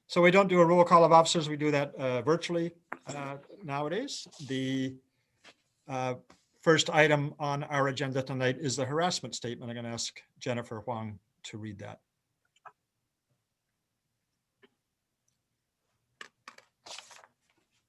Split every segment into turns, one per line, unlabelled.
So we don't do a roll call of officers. We do that virtually nowadays. The first item on our agenda tonight is the harassment statement. I'm going to ask Jennifer Huang to read that.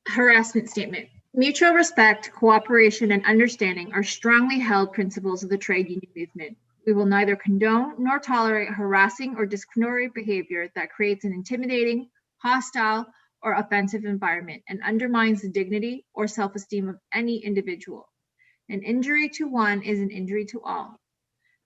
Harassment statement. Mutual respect, cooperation, and understanding are strongly held principles of the trade union movement. We will neither condone nor tolerate harassing or discriminatory behavior that creates an intimidating, hostile, or offensive environment and undermines the dignity or self-esteem of any individual. An injury to one is an injury to all.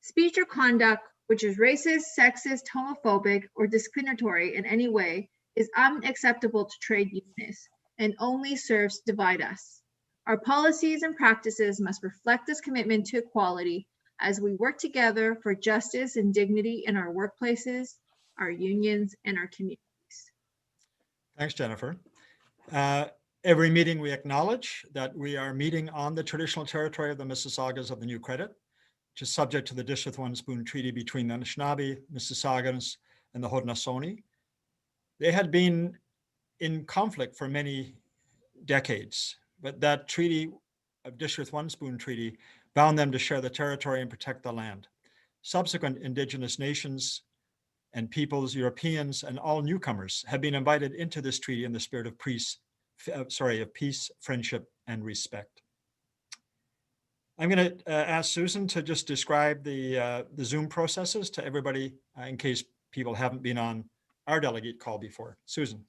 Speech or conduct which is racist, sexist, homophobic, or discriminatory in any way is unacceptable to trade unionists and only serves to divide us. Our policies and practices must reflect this commitment to equality as we work together for justice and dignity in our workplaces, our unions, and our communities.
Thanks, Jennifer. Every meeting we acknowledge that we are meeting on the traditional territory of the Mississaugas of the New Credit, which is subject to the Dish with One Spoon Treaty between the Anishinaabe, Mississaugas, and the Haudenosaunee. They had been in conflict for many decades, but that treaty of Dish with One Spoon Treaty bound them to share the territory and protect the land. Subsequent Indigenous nations and peoples, Europeans, and all newcomers have been invited into this treaty in the spirit of peace, friendship, and respect. I'm going to ask Susan to just describe the Zoom processes to everybody in case people haven't been on our delegate call before. Susan.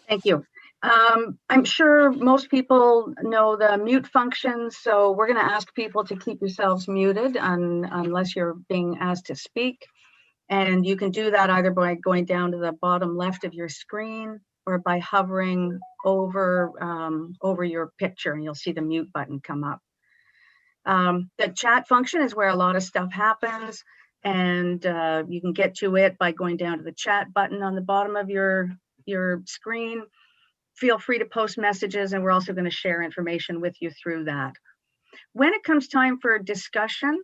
Thank you. I'm sure most people know the mute function, so we're going to ask people to keep yourselves muted unless you're being asked to speak. And you can do that either by going down to the bottom left of your screen or by hovering over your picture, and you'll see the mute button come up. The chat function is where a lot of stuff happens, and you can get to it by going down to the chat button on the bottom of your screen. Feel free to post messages, and we're also going to share information with you through that. When it comes time for discussion,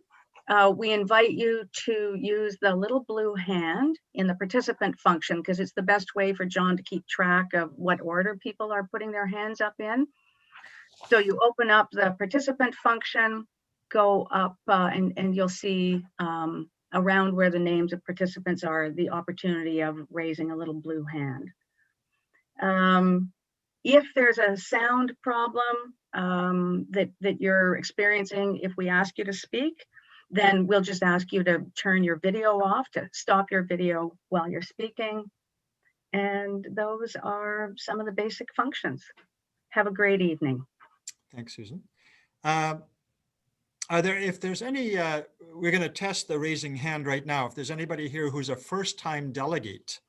we invite you to use the little blue hand in the participant function because it's the best way for John to keep track of what order people are putting their hands up in. So you open up the participant function, go up, and you'll see around where the names of participants are, the opportunity of raising a little blue hand. If there's a sound problem that you're experiencing, if we ask you to speak, then we'll just ask you to turn your video off, to stop your video while you're speaking. And those are some of the basic functions. Have a great evening.
Thanks, Susan. If there's any, we're going to test the raising hand right now. If there's anybody here who's a first-time delegate,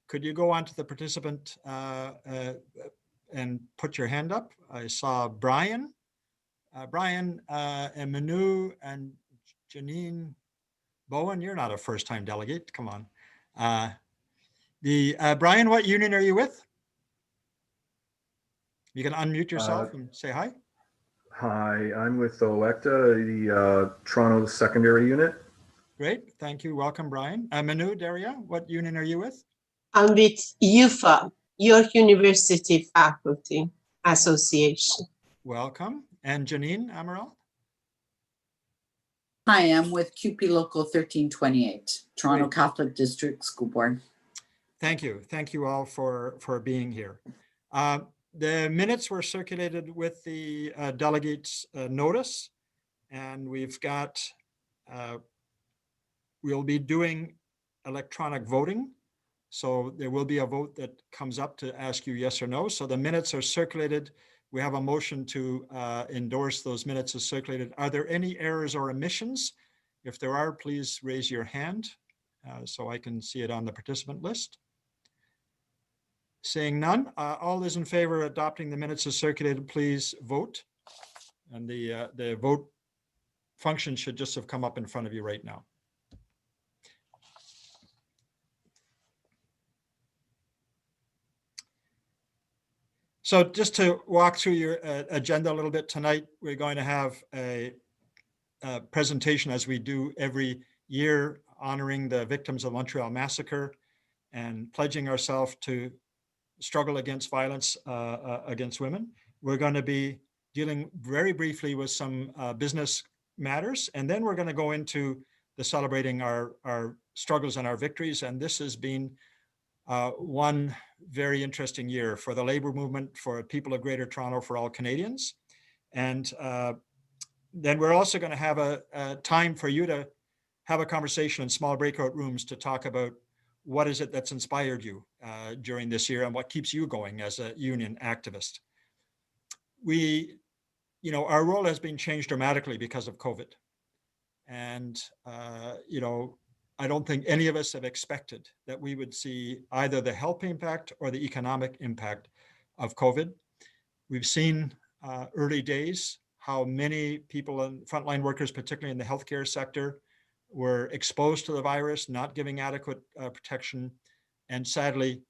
could you go onto the participant and put your hand up? I saw Brian, and Manu and Janine Bowen. You're not a first-time delegate. Come on. Brian, what union are you with? You can unmute yourself and say hi.
Hi, I'm with OECTA, the Toronto Secondary Unit.
Great, thank you. Welcome, Brian. Manu, Daria, what union are you with?
I'm with UFA, York University Faculty Association.
Welcome. And Janine Amaral?
Hi, I'm with QP Local 1328, Toronto Catholic District School Board.
Thank you. Thank you all for being here. The minutes were circulated with the delegates notice, and we've got, we'll be doing electronic voting. So there will be a vote that comes up to ask you yes or no. So the minutes are circulated. We have a motion to endorse those minutes as circulated. Are there any errors or omissions? If there are, please raise your hand so I can see it on the participant list. Seeing none, all those in favor of adopting the minutes as circulated, please vote. And the vote function should just have come up in front of you right now. So just to walk through your agenda a little bit tonight, we're going to have a presentation as we do every year honoring the victims of the Montreal Massacre and pledging ourselves to struggle against violence against women. We're going to be dealing very briefly with some business matters, and then we're going to go into the celebrating our struggles and our victories. And this has been one very interesting year for the labor movement, for people of Greater Toronto, for all Canadians. And then we're also going to have a time for you to have a conversation in small breakout rooms to talk about what is it that's inspired you during this year and what keeps you going as a union activist. Our role has been changed dramatically because of COVID. And, I don't think any of us have expected that we would see either the health impact or the economic impact of COVID. We've seen early days how many people and frontline workers, particularly in the healthcare sector, were exposed to the virus, not giving adequate protection, and sadly,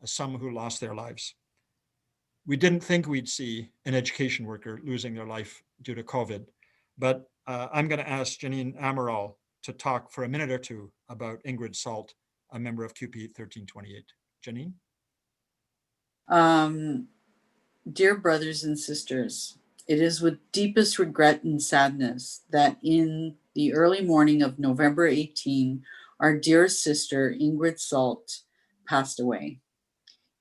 some who lost their lives. We didn't think we'd see an education worker losing their life due to COVID, but I'm going to ask Janine Amaral to talk for a minute or two about Ingrid Salt, a member of QP 1328. Janine?
Dear brothers and sisters, it is with deepest regret and sadness that in the early morning of November 18, our dear sister Ingrid Salt passed away.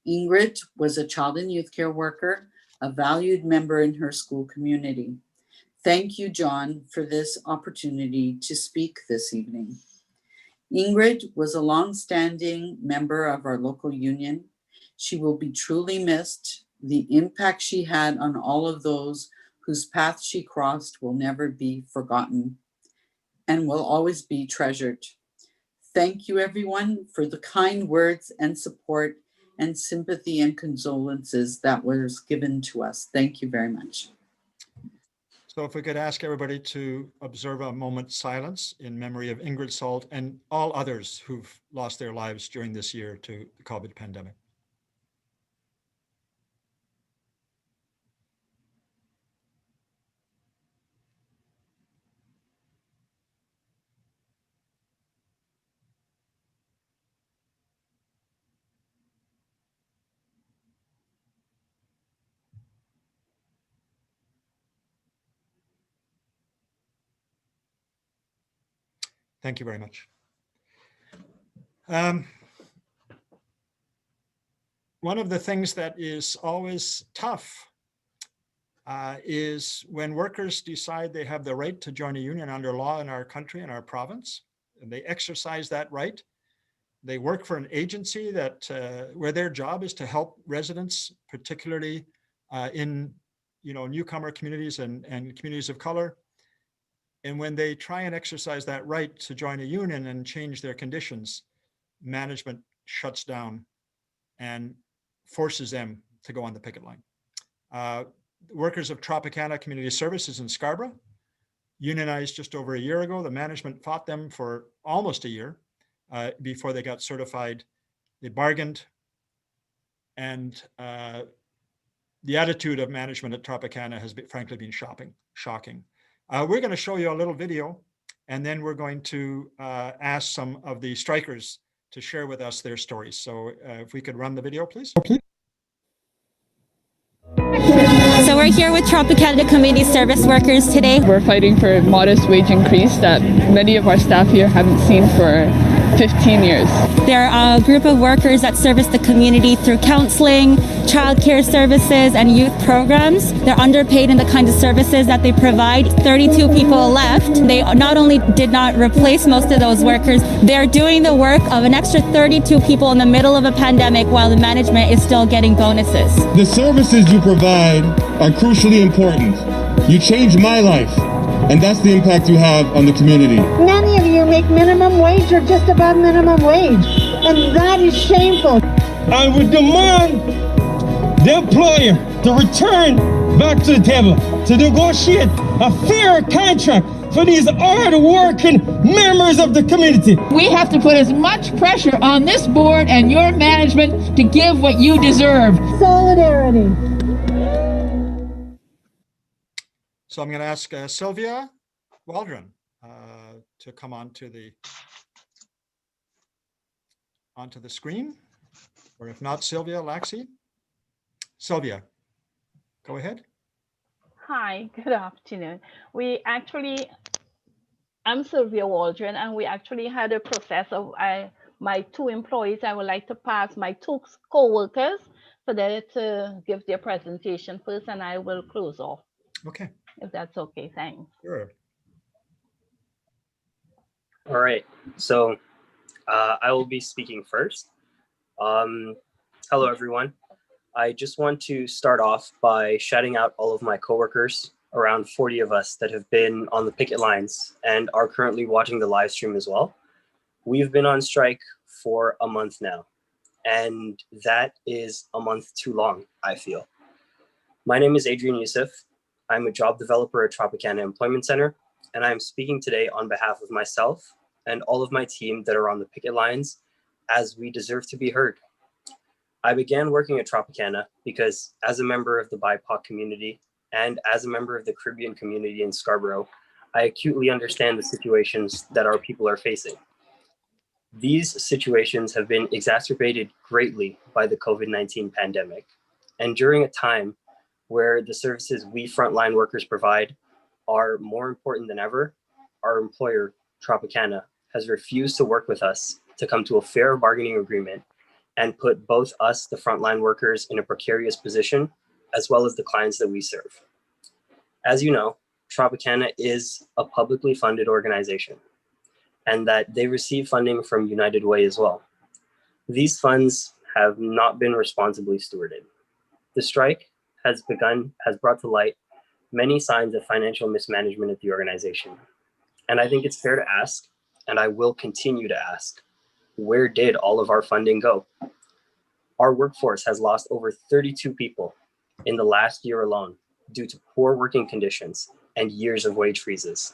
Ingrid was a child and youth care worker, a valued member in her school community. Thank you, John, for this opportunity to speak this evening. Ingrid was a long-standing member of our local union. She will be truly missed. The impact she had on all of those whose path she crossed will never be forgotten and will always be treasured. Thank you, everyone, for the kind words and support and sympathy and condolences that was given to us. Thank you very much.
So if we could ask everybody to observe a moment's silence in memory of Ingrid Salt and all others who've lost their lives during this year to the COVID pandemic. Thank you very much. One of the things that is always tough is when workers decide they have the right to join a union under law in our country, in our province, and they exercise that right. They work for an agency that where their job is to help residents, particularly in newcomer communities and communities of color. And when they try and exercise that right to join a union and change their conditions, management shuts down and forces them to go on the picket line. Workers of Tropicana Community Services in Scarborough unionized just over a year ago. The management fought them for almost a year before they got certified. They bargained, and the attitude of management at Tropicana has frankly been shocking. We're going to show you a little video, and then we're going to ask some of the strikers to share with us their stories. So if we could run the video, please.
So we're here with Tropicana Community Service workers today.
We're fighting for a modest wage increase that many of our staff here haven't seen for 15 years.
They're a group of workers that service the community through counseling, childcare services, and youth programs. They're underpaid in the kinds of services that they provide. 32 people left. They not only did not replace most of those workers, they're doing the work of an extra 32 people in the middle of a pandemic while the management is still getting bonuses.
The services you provide are crucially important. You changed my life, and that's the impact you have on the community.
Many of you make minimum wage or just above minimum wage, and that is shameful.
I would demand the employer to return back to the table to negotiate a fair contract for these hard-working members of the community.
We have to put as much pressure on this board and your management to give what you deserve.
Solidarity.
So I'm going to ask Sylvia Waldron to come on to the onto the screen, or if not, Sylvia Laxey. Sylvia, go ahead.
Hi, good afternoon. I'm Sylvia Waldron, and we actually had a process of my two employees. I would like to pass my two co-workers for them to give their presentation first, and I will close off.
Okay.
If that's okay, thanks.
Sure.
All right, so I will be speaking first. Hello, everyone. I just want to start off by shouting out all of my coworkers, around 40 of us that have been on the picket lines and are currently watching the live stream as well. We've been on strike for a month now, and that is a month too long, I feel. My name is Adrian Youssef. I'm a job developer at Tropicana Employment Center, and I'm speaking today on behalf of myself and all of my team that are on the picket lines, as we deserve to be heard. I began working at Tropicana because as a member of the BIPOC community and as a member of the Caribbean community in Scarborough, I acutely understand the situations that our people are facing. These situations have been exacerbated greatly by the COVID-19 pandemic. And during a time where the services we frontline workers provide are more important than ever, our employer, Tropicana, has refused to work with us to come to a fair bargaining agreement and put both us, the frontline workers, in a precarious position, as well as the clients that we serve. As you know, Tropicana is a publicly funded organization, and that they receive funding from United Way as well. These funds have not been responsibly stewarded. The strike has brought to light many signs of financial mismanagement at the organization. And I think it's fair to ask, and I will continue to ask, where did all of our funding go? Our workforce has lost over 32 people in the last year alone due to poor working conditions and years of wage freezes.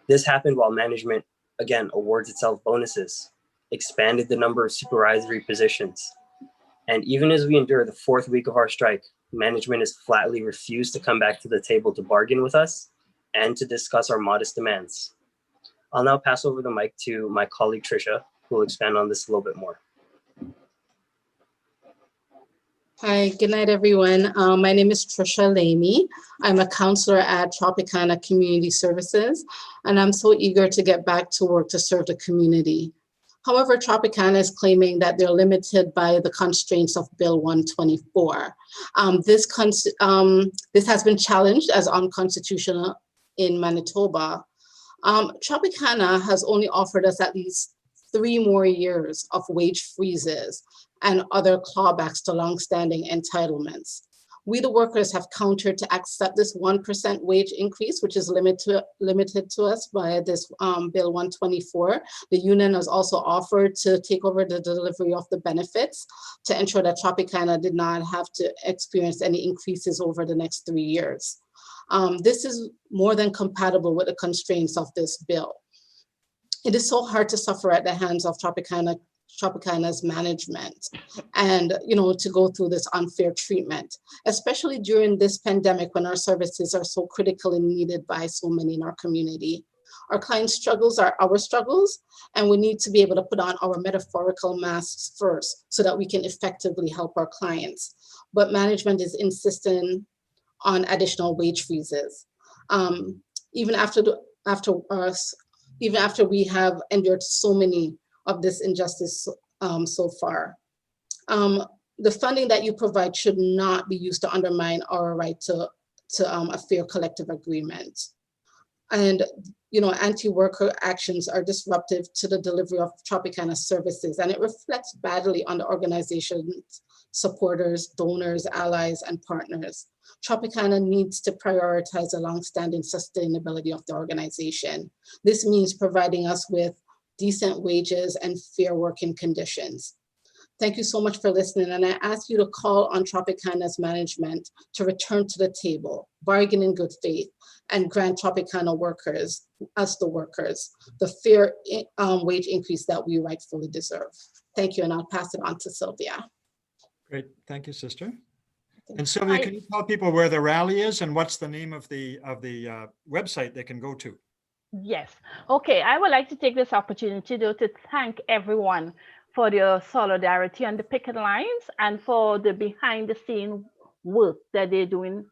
This happened while management, again, awards itself bonuses, expanded the number of supervisory positions. And even as we endure the fourth week of our strike, management has flatly refused to come back to the table to bargain with us and to discuss our modest demands. I'll now pass over the mic to my colleague, Tricia, who will expand on this a little bit more.
Hi, good night, everyone. My name is Tricia Lamey. I'm a counselor at Tropicana Community Services, and I'm so eager to get back to work to serve the community. However, Tropicana is claiming that they're limited by the constraints of Bill 124. This has been challenged as unconstitutional in Manitoba. Tropicana has only offered us at least 3 more years of wage freezes and other clawbacks to longstanding entitlements. We, the workers, have countered to accept this 1% wage increase, which is limited to us by this Bill 124. The union has also offered to take over the delivery of the benefits to ensure that Tropicana did not have to experience any increases over the next 3 years. This is more than compatible with the constraints of this bill. It is so hard to suffer at the hands of Tropicana's management and, to go through this unfair treatment, especially during this pandemic when our services are so critically needed by so many in our community. Our clients' struggles are our struggles, and we need to be able to put on our metaphorical masks first so that we can effectively help our clients. But management is insisting on additional wage freezes. Even after we have endured so many of this injustice so far. The funding that you provide should not be used to undermine our right to a fair collective agreement. And, anti-worker actions are disruptive to the delivery of Tropicana services, and it reflects badly on the organization's supporters, donors, allies, and partners. Tropicana needs to prioritize the longstanding sustainability of the organization. This means providing us with decent wages and fair working conditions. Thank you so much for listening, and I ask you to call on Tropicana's management to return to the table, bargain in good faith, and grant Tropicana workers, us the workers, the fair wage increase that we rightfully deserve. Thank you, and I'll pass it on to Sylvia.
Great, thank you, sister. And Sylvia, can you tell people where the rally is and what's the name of the website they can go to?
Yes. Okay, I would like to take this opportunity though to thank everyone for their solidarity on the picket lines and for the behind the scene work that they're doing,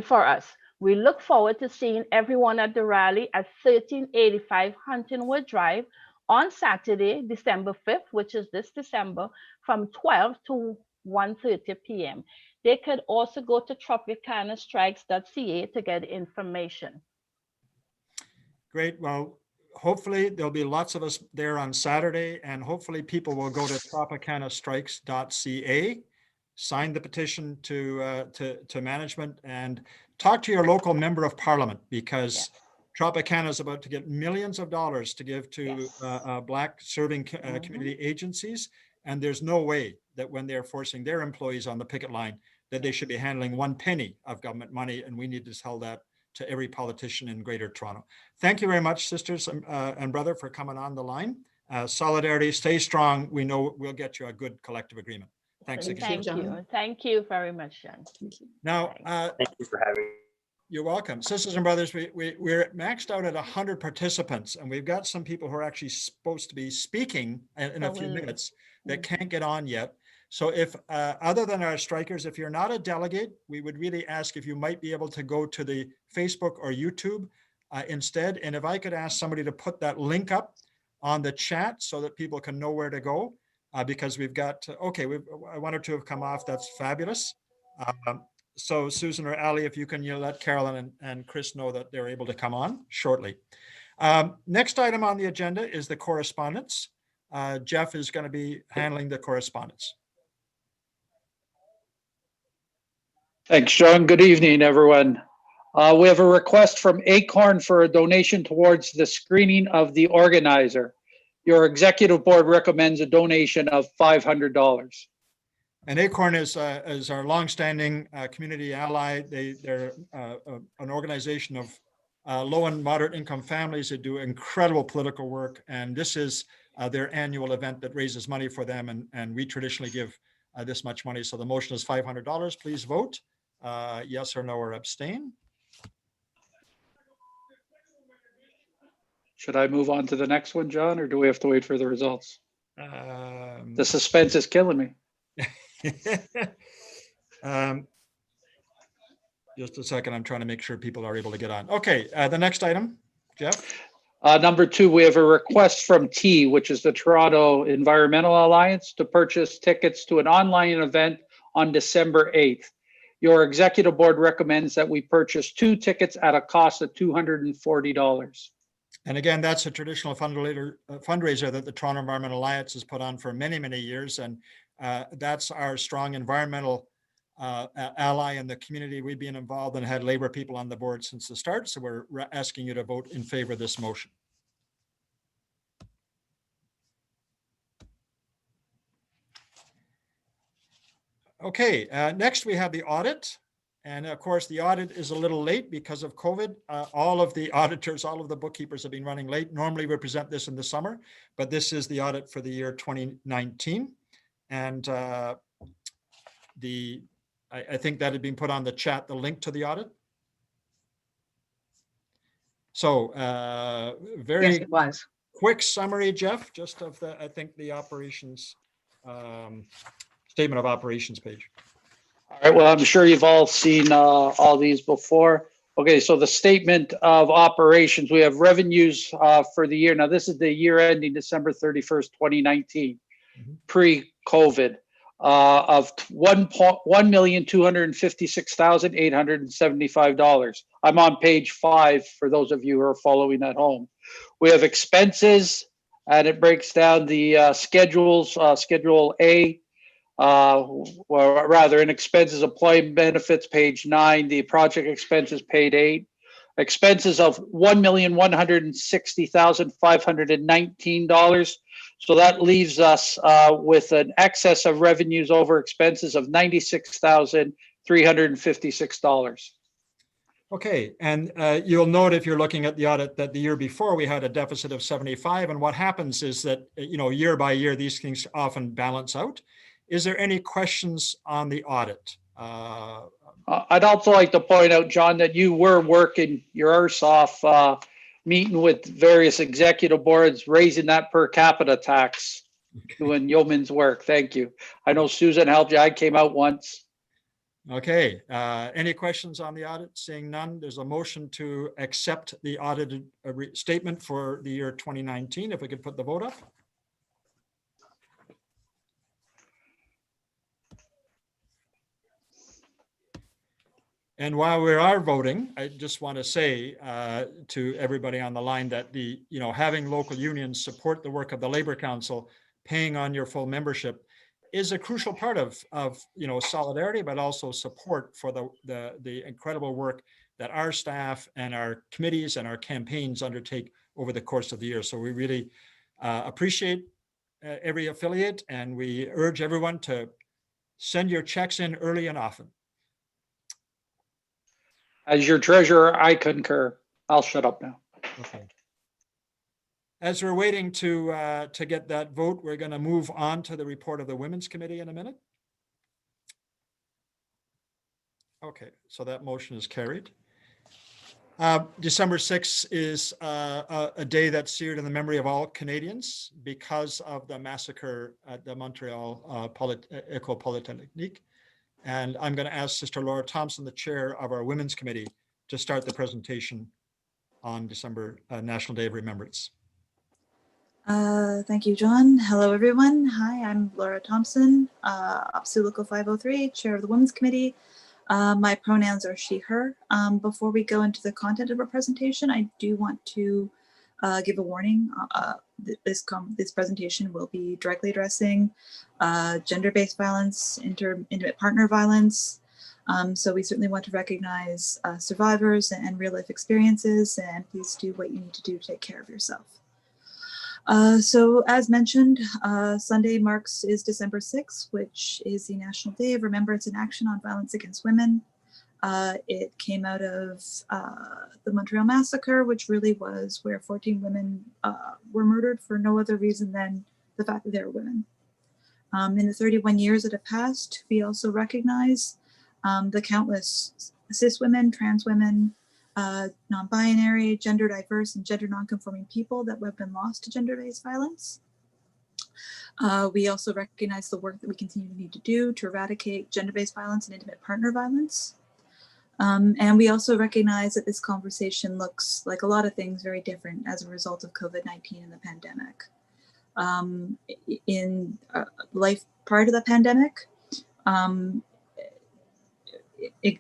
for us. We look forward to seeing everyone at the rally at 1385 Huntingwood Drive on Saturday, December 5th, which is this December, from 12 to 1:30 p.m. They could also go to tropicanastrikes.ca to get information.
Great. Well, hopefully there'll be lots of us there on Saturday, and hopefully people will go to tropicanastrikes.ca, sign the petition to management, and talk to your local member of parliament, because Tropicana is about to get millions of dollars to give to Black serving community agencies. And there's no way that when they're forcing their employees on the picket line, that they should be handling 1 penny of government money. And we need to tell that to every politician in Greater Toronto. Thank you very much, sisters and brother, for coming on the line. Solidarity, stay strong. We know we'll get you a good collective agreement. Thanks again.
Thank you. Thank you very much, John.
Now,
thank you for having me.
You're welcome. Sisters and brothers, we're maxed out at 100 participants, and we've got some people who are actually supposed to be speaking in a few minutes that can't get on yet. So if, other than our strikers, if you're not a delegate, we would really ask if you might be able to go to the Facebook or YouTube instead. And if I could ask somebody to put that link up on the chat so that people can know where to go, because we've got, one or two have come off. That's fabulous. So Susan or Ali, if you can, let Carolyn and Chris know that they're able to come on shortly. Next item on the agenda is the correspondence. Jeff is going to be handling the correspondence.
Thanks, John. Good evening, everyone. We have a request from Acorn for a donation towards the screening of The Organizer. Your executive board recommends a donation of $500.
And Acorn is our longstanding community ally. They're an organization of low and moderate income families that do incredible political work. And this is their annual event that raises money for them. And we traditionally give this much money. So the motion is $500. Please vote yes or no or abstain.
Should I move on to the next one, John, or do we have to wait for the results? The suspense is killing me.
Just a second. I'm trying to make sure people are able to get on. Okay, the next item, Jeff.
Number 2, we have a request from T, which is the Toronto Environmental Alliance, to purchase tickets to an online event on December 8th. Your executive board recommends that we purchase 2 tickets at a cost of $240.
And again, that's a traditional fundraiser that the Toronto Environmental Alliance has put on for many, many years. And that's our strong environmental ally in the community. We've been involved and had Labor people on the board since the start. So we're asking you to vote in favor of this motion. Okay, next we have the audit. And of course, the audit is a little late because of COVID. All of the auditors, all of the bookkeepers have been running late. Normally we present this in the summer, but this is the audit for the year 2019. And I think that had been put on the chat, the link to the audit. So very
yes, it was.
Quick summary, Jeff, just of I think the operations, statement of operations page.
All right, well, I'm sure you've all seen all these before. Okay, so the statement of operations, we have revenues for the year. Now, this is the year ending December 31st, 2019, pre-COVID, of $1,256,875. I'm on page 5 for those of you who are following at home. We have expenses, and it breaks down the schedules, Schedule A, or rather in expenses, employee benefits, page 9, the project expenses, page 8, expenses of $1,160,519. So that leaves us with an excess of revenues over expenses of $96,356.
Okay, and you'll note if you're looking at the audit that the year before we had a deficit of 75, and what happens is that, year by year, these things often balance out. Is there any questions on the audit?
I'd also like to point out, John, that you were working your arse off meeting with various executive boards, raising that per capita tax, doing yeoman's work. Thank you. I know Susan helped you. I came out once.
Okay, any questions on the audit? Seeing none, there's a motion to accept the audited statement for the year 2019. If we could put the vote up. And while we are voting, I just want to say to everybody on the line that having local unions support the work of the Labor Council, paying on your full membership, is a crucial part of solidarity, but also support for the incredible work that our staff and our committees and our campaigns undertake over the course of the year. So we really appreciate every affiliate, and we urge everyone to send your checks in early and often.
As your treasurer, I concur. I'll shut up now.
Okay. As we're waiting to get that vote, we're going to move on to the report of the Women's Committee in a minute. Okay, so that motion is carried. December 6th is a day that's seared in the memory of all Canadians because of the massacre at the Montreal École Polytechnique. And I'm going to ask Sister Laura Thompson, the chair of our Women's Committee, to start the presentation on December National Day of Remembrance.
Thank you, John. Hello, everyone. Hi, I'm Laura Thompson, OPSU Local 503, chair of the Women's Committee. My pronouns are she, her. Before we go into the content of our presentation, I do want to give a warning. This presentation will be directly addressing gender-based violence, intimate partner violence. So we certainly want to recognize survivors and real-life experiences, and please do what you need to do to take care of yourself. So as mentioned, Sunday is December 6th, which is the National Day of Remembrance and Action on Violence Against Women. It came out of the Montreal Massacre, which really was where 14 women were murdered for no other reason than the fact that they were women. In the 31 years that have passed, we also recognize the countless cis women, trans women, non-binary, gender diverse, and gender non-conforming people that have been lost to gender-based violence. We also recognize the work that we continue to need to do to eradicate gender-based violence and intimate partner violence. And we also recognize that this conversation looks like a lot of things very different as a result of COVID-19 and the pandemic. In life prior to the pandemic,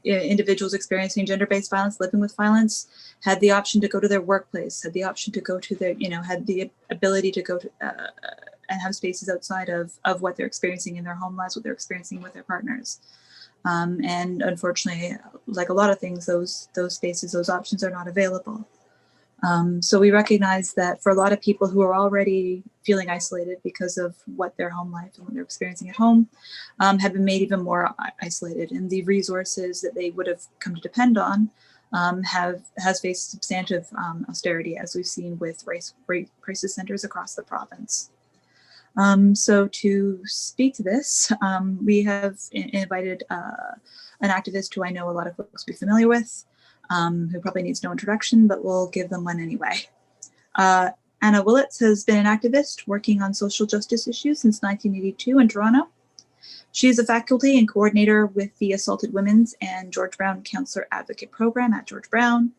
individuals experiencing gender-based violence, living with violence, had the option to go to their workplace, had the option to go to their, had the ability to go to and have spaces outside of what they're experiencing in their home lives, what they're experiencing with their partners. And unfortunately, like a lot of things, those spaces, those options are not available. So we recognize that for a lot of people who are already feeling isolated because of what their home life and what they're experiencing at home have been made even more isolated, and the resources that they would have come to depend on has faced substantive austerity, as we've seen with crisis centers across the province. So to speak to this, we have invited an activist who I know a lot of folks will be familiar with, who probably needs no introduction, but we'll give them one anyway. Anna Willits has been an activist working on social justice issues since 1982 in Toronto. She is a faculty and coordinator with the Assaulted Women's and George Brown Counselor Advocate Program at George Brown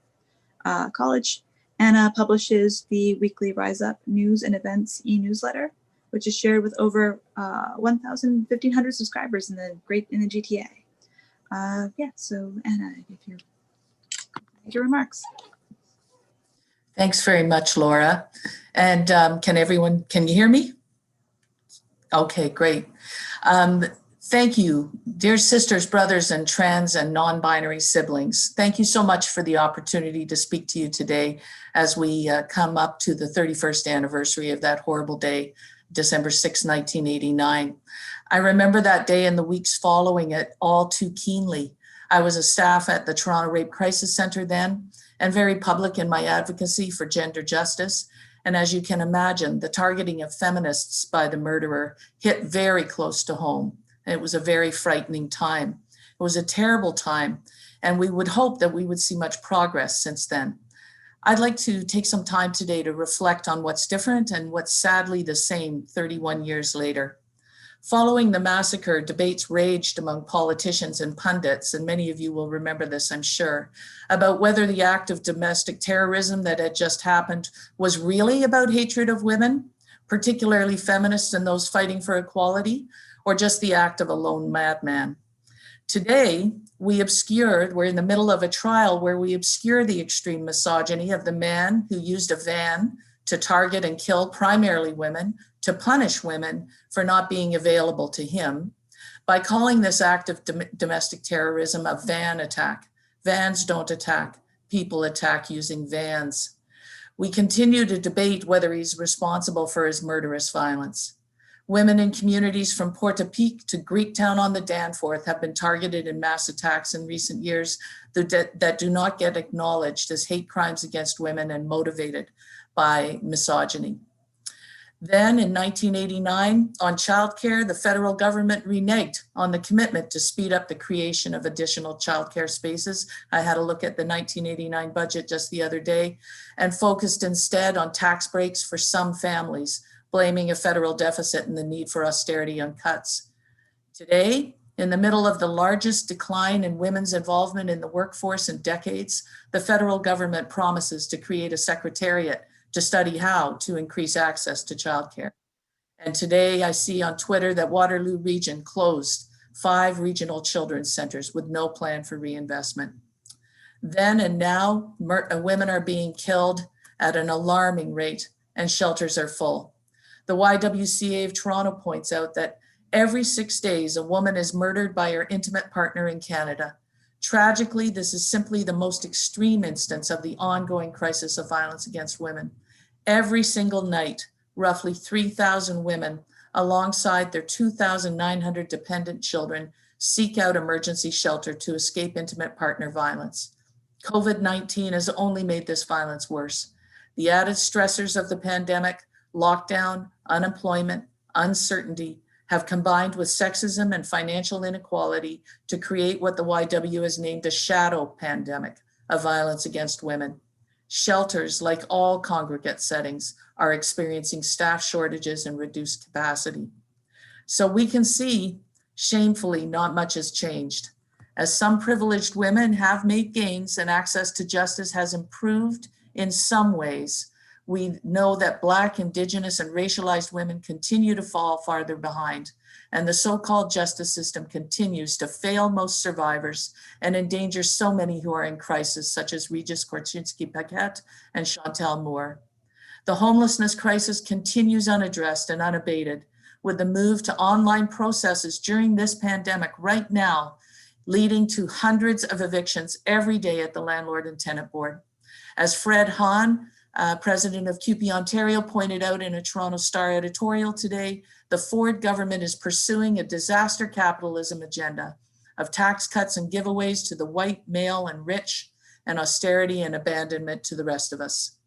College. Anna publishes the weekly Rise Up News and Events e-newsletter, which is shared with over 1,500 subscribers in the GTA. Yeah, so Anna, if you're your remarks.
Thanks very much, Laura. And can you hear me? Okay, great. Thank you, dear sisters, brothers, and trans and non-binary siblings. Thank you so much for the opportunity to speak to you today as we come up to the 31st anniversary of that horrible day, December 6, 1989. I remember that day and the weeks following it all too keenly. I was a staff at the Toronto Rape Crisis Center then, and very public in my advocacy for gender justice. And as you can imagine, the targeting of feminists by the murderer hit very close to home. It was a very frightening time. It was a terrible time, and we would hope that we would see much progress since then. I'd like to take some time today to reflect on what's different and what's sadly the same 31 years later. Following the massacre, debates raged among politicians and pundits, and many of you will remember this, I'm sure, about whether the act of domestic terrorism that had just happened was really about hatred of women, particularly feminists and those fighting for equality, or just the act of a lone madman. Today, we're in the middle of a trial where we obscure the extreme misogyny of the man who used a van to target and kill primarily women, to punish women for not being available to him, by calling this act of domestic terrorism a van attack. Vans don't attack, people attack using vans. We continue to debate whether he's responsible for his murderous violence. Women in communities from Portapique to Greektown on the Danforth have been targeted in mass attacks in recent years that do not get acknowledged as hate crimes against women and motivated by misogyny. Then in 1989, on childcare, the federal government reneged on the commitment to speed up the creation of additional childcare spaces. I had a look at the 1989 budget just the other day and focused instead on tax breaks for some families, blaming a federal deficit and the need for austerity on cuts. Today, in the middle of the largest decline in women's involvement in the workforce in decades, the federal government promises to create a secretariat to study how to increase access to childcare. And today I see on Twitter that Waterloo Region closed 5 regional children's centers with no plan for reinvestment. Then and now, women are being killed at an alarming rate and shelters are full. The YWCA of Toronto points out that every 6 days, a woman is murdered by her intimate partner in Canada. Tragically, this is simply the most extreme instance of the ongoing crisis of violence against women. Every single night, roughly 3,000 women, alongside their 2,900 dependent children, seek out emergency shelter to escape intimate partner violence. COVID-19 has only made this violence worse. The added stressors of the pandemic, lockdown, unemployment, uncertainty, have combined with sexism and financial inequality to create what the YW has named a shadow pandemic of violence against women. Shelters, like all congregate settings, are experiencing staff shortages and reduced capacity. So we can see, shamefully, not much has changed. As some privileged women have made gains and access to justice has improved in some ways, we know that Black, Indigenous, and racialized women continue to fall farther behind, and the so-called justice system continues to fail most survivors and endanger so many who are in crisis, such as Regis Korchinski-Paquette and Chantal Moore. The homelessness crisis continues unaddressed and unabated, with the move to online processes during this pandemic right now, leading to hundreds of evictions every day at the Landlord and Tenant Board. As Fred Hahn, president of CUPE Ontario, pointed out in a Toronto Star editorial today, the Ford government is pursuing a disaster capitalism agenda of tax cuts and giveaways to the white, male, and rich, and austerity and abandonment to the rest of us.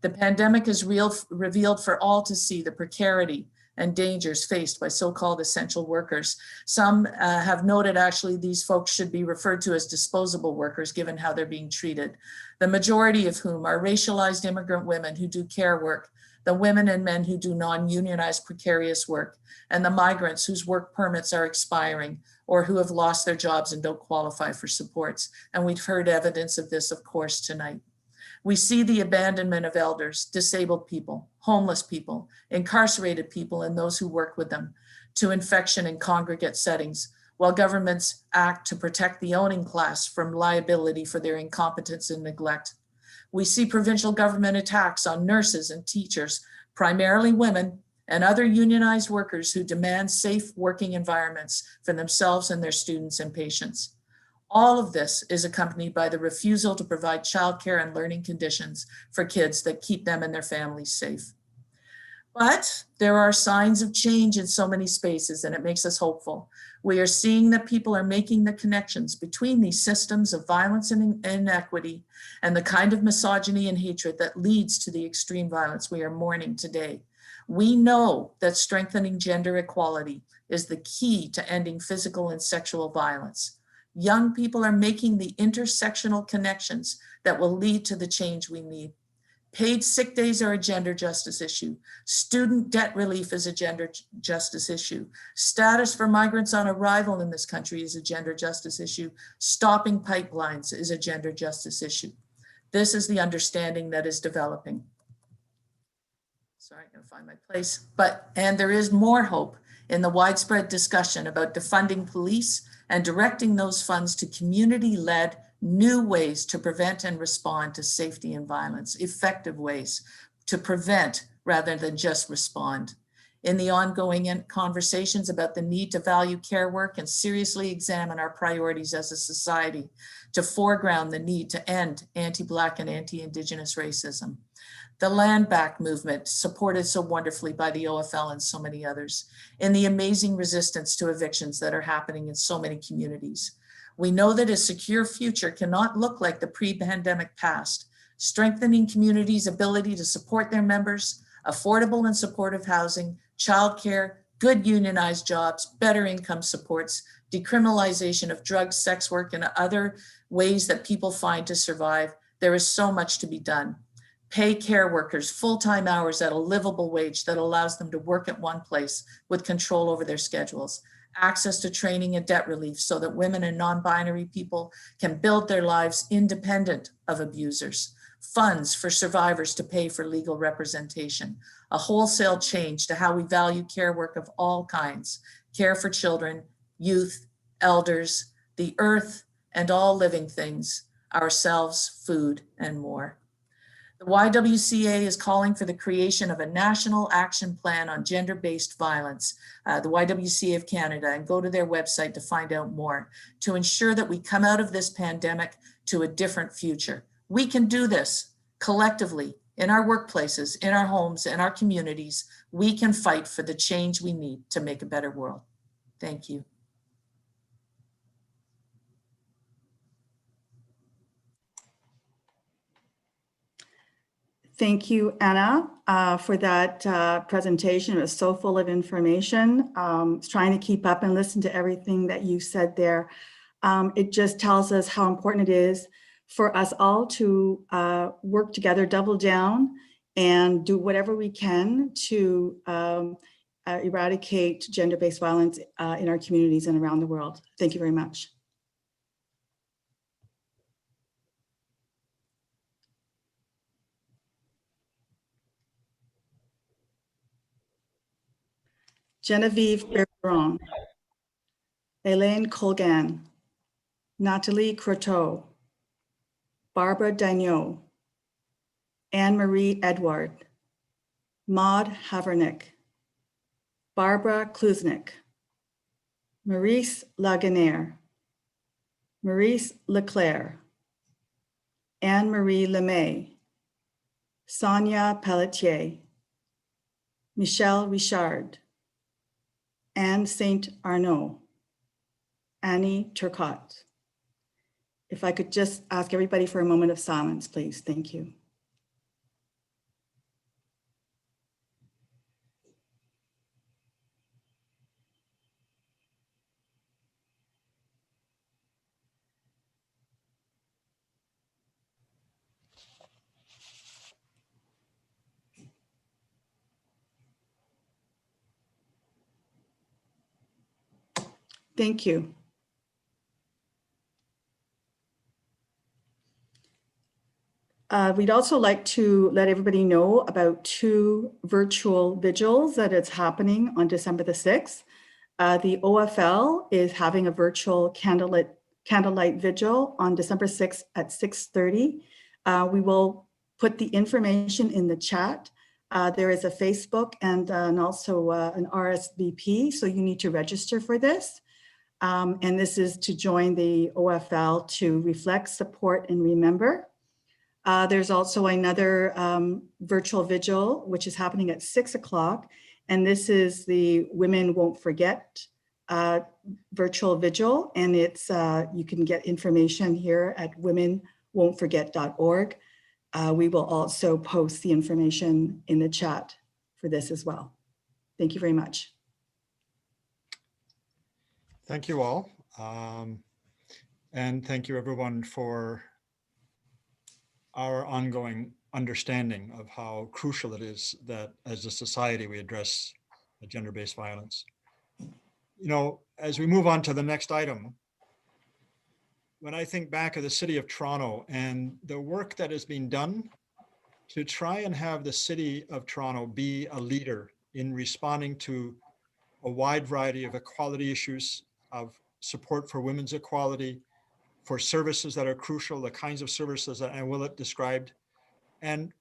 The pandemic has revealed for all to see the precarity and dangers faced by so-called essential workers. Some have noted actually these folks should be referred to as disposable workers given how they're being treated, the majority of whom are racialized immigrant women who do care work, the women and men who do non-unionized precarious work, and the migrants whose work permits are expiring or who have lost their jobs and don't qualify for supports. And we've heard evidence of this, of course, tonight. We see the abandonment of elders, disabled people, homeless people, incarcerated people, and those who work with them to infection in congregate settings, while governments act to protect the owning class from liability for their incompetence and neglect. We see provincial government attacks on nurses and teachers, primarily women, and other unionized workers who demand safe working environments for themselves and their students and patients. All of this is accompanied by the refusal to provide childcare and learning conditions for kids that keep them and their families safe. But there are signs of change in so many spaces, and it makes us hopeful. We are seeing that people are making the connections between these systems of violence and inequity and the kind of misogyny and hatred that leads to the extreme violence we are mourning today. We know that strengthening gender equality is the key to ending physical and sexual violence. Young people are making the intersectional connections that will lead to the change we need. Paid sick days are a gender justice issue. Student debt relief is a gender justice issue. Status for migrants on arrival in this country is a gender justice issue. Stopping pipelines is a gender justice issue. This is the understanding that is developing. Sorry, I'm gonna find my place. And there is more hope in the widespread discussion about defunding police and directing those funds to community-led new ways to prevent and respond to safety and violence, effective ways to prevent rather than just respond. In the ongoing conversations about the need to value care work and seriously examine our priorities as a society, to foreground the need to end anti-Black and anti-Indigenous racism. The Land Back movement, supported so wonderfully by the OFL and so many others, in the amazing resistance to evictions that are happening in so many communities. We know that a secure future cannot look like the pre-pandemic past. Strengthening communities' ability to support their members, affordable and supportive housing, childcare, good unionized jobs, better income supports, decriminalization of drugs, sex work, and other ways that people find to survive. There is so much to be done. Pay care workers full-time hours at a livable wage that allows them to work at one place with control over their schedules. Access to training and debt relief so that women and non-binary people can build their lives independent of abusers. Funds for survivors to pay for legal representation. A wholesale change to how we value care work of all kinds. Care for children, youth, elders, the earth, and all living things, ourselves, food, and more. The YWCA is calling for the creation of a national action plan on gender-based violence, the YWCA of Canada, and go to their website to find out more, to ensure that we come out of this pandemic to a different future. We can do this collectively in our workplaces, in our homes, in our communities. We can fight for the change we need to make a better world. Thank you.
Thank you, Anna, for that presentation. It was so full of information. I was trying to keep up and listen to everything that you said there. It just tells us how important it is for us all to work together, double down, and do whatever we can to eradicate gender-based violence in our communities and around the world. Thank you very much. Genevieve Bergeron, Elaine Colgan, Natalie Croteau, Barbara Daigneault, Anne-Marie Edward, Maud Havernick, Barbara Kluznik, Maurice Laguerre, Maurice Leclerc, Anne-Marie Lemay, Sonia Pelletier, Michelle Richard, Anne St. Arnaud, Annie Turcotte. If I could just ask everybody for a moment of silence, please. Thank you. Thank you. We'd also like to let everybody know about 2 virtual vigils that it's happening on December the 6th. The OFL is having a virtual candlelight vigil on December 6th at 6:30. We will put the information in the chat. There is a Facebook and also an RSVP, so you need to register for this. And this is to join the OFL to reflect, support, and remember. There's also another virtual vigil, which is happening at 6 o'clock. And this is the Women Won't Forget virtual vigil. And it's you can get information here at womenwon'tforget.org. We will also post the information in the chat for this as well. Thank you very much.
Thank you all. And thank you everyone for our ongoing understanding of how crucial it is that as a society we address gender-based violence. You know, as we move on to the next item, when I think back of the city of Toronto and the work that has been done to try and have the city of Toronto be a leader in responding to a wide variety of equality issues, of support for women's equality, for services that are crucial, the kinds of services that Willett described. And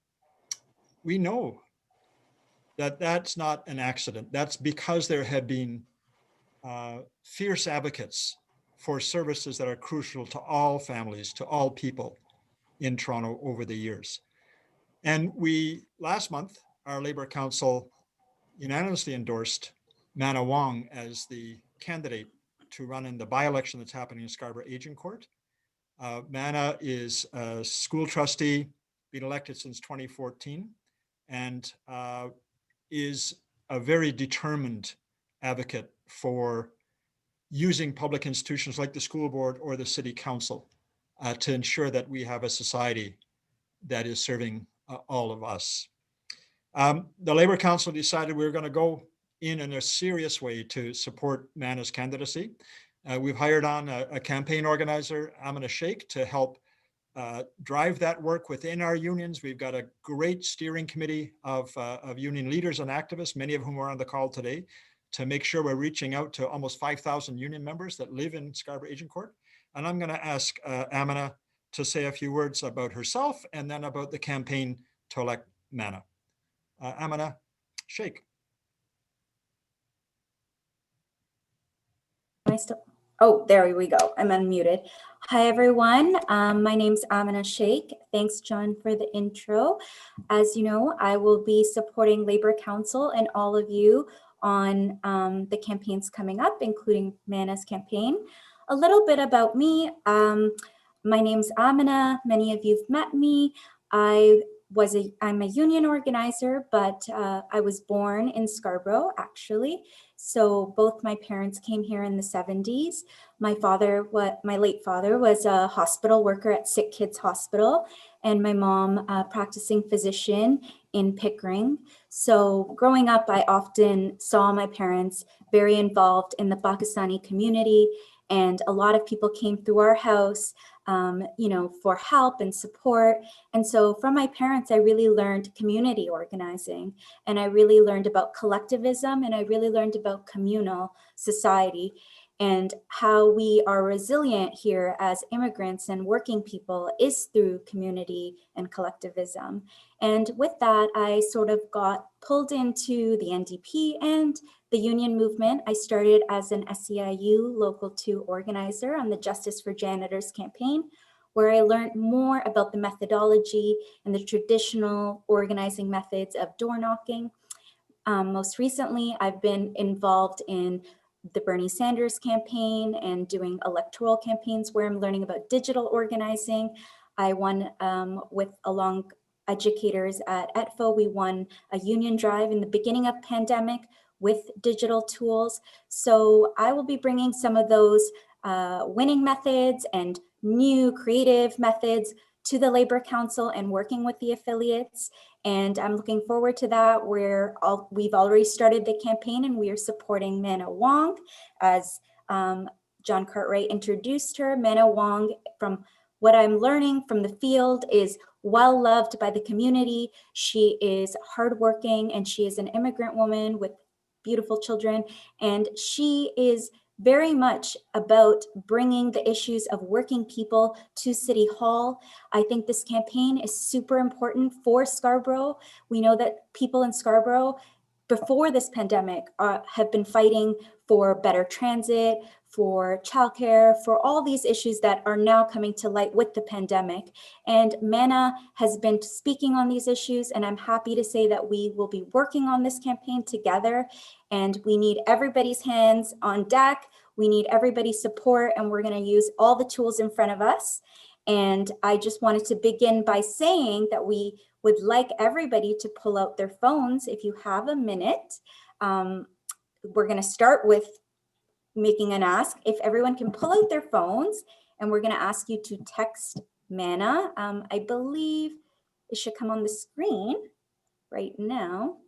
we know that that's not an accident. That's because there have been fierce advocates for services that are crucial to all families, to all people in Toronto over the years. And last month, our Labour Council unanimously endorsed Mana Wong as the candidate to run in the by-election that's happening in Scarborough Agincourt. Mana is a school trustee, been elected since 2014, and is a very determined advocate for using public institutions like the school board or the city council to ensure that we have a society that is serving all of us. The Labour Council decided we were going to go in a serious way to support Mana's candidacy. We've hired on a campaign organizer, Amina Sheikh, to help drive that work within our unions. We've got a great steering committee of union leaders and activists, many of whom are on the call today, to make sure we're reaching out to almost 5,000 union members that live in Scarborough Agincourt. And I'm going to ask Amina to say a few words about herself and then about the campaign to elect Mana. Amina Sheikh.
Oh, there we go. I'm unmuted. Hi, everyone. My name's Amina Sheikh. Thanks, John, for the intro. As you know, I will be supporting Labour Council and all of you on the campaigns coming up, including Mana's campaign. A little bit about me. My name's Amina. Many of you've met me. I'm a union organizer, but I was born in Scarborough, actually. So both my parents came here in the 70s. My late father was a hospital worker at Sick Kids Hospital, and my mom a practicing physician in Pickering. So growing up, I often saw my parents very involved in the Pakistani community, and a lot of people came through our house for help and support. And so from my parents, I really learned community organizing, and I really learned about collectivism, and I really learned about communal society and how we are resilient here as immigrants and working people is through community and collectivism. And with that, I sort of got pulled into the NDP and the union movement. I started as an SEIU Local 2 organizer on the Justice for Janitors campaign, where I learned more about the methodology and the traditional organizing methods of door knocking. Most recently, I've been involved in the Bernie Sanders campaign and doing electoral campaigns where I'm learning about digital organizing. I won along educators at ETFO, we won a union drive in the beginning of pandemic with digital tools. So I will be bringing some of those winning methods and new creative methods to the Labour Council and working with the affiliates. And I'm looking forward to that. We've already started the campaign and we are supporting Mana Wong. As John Cartwright introduced her, Mana Wong, from what I'm learning from the field, is well loved by the community. She is hardworking and she is an immigrant woman with beautiful children. And she is very much about bringing the issues of working people to City Hall. I think this campaign is super important for Scarborough. We know that people in Scarborough before this pandemic have been fighting for better transit, for childcare, for all these issues that are now coming to light with the pandemic. And Mana has been speaking on these issues, and I'm happy to say that we will be working on this campaign together. And we need everybody's hands on deck. We need everybody's support, and we're going to use all the tools in front of us. And I just wanted to begin by saying that we would like everybody to pull out their phones if you have a minute. We're going to start with making an ask. If everyone can pull out their phones, and we're going to ask you to text Mana. I believe it should come on the screen right now,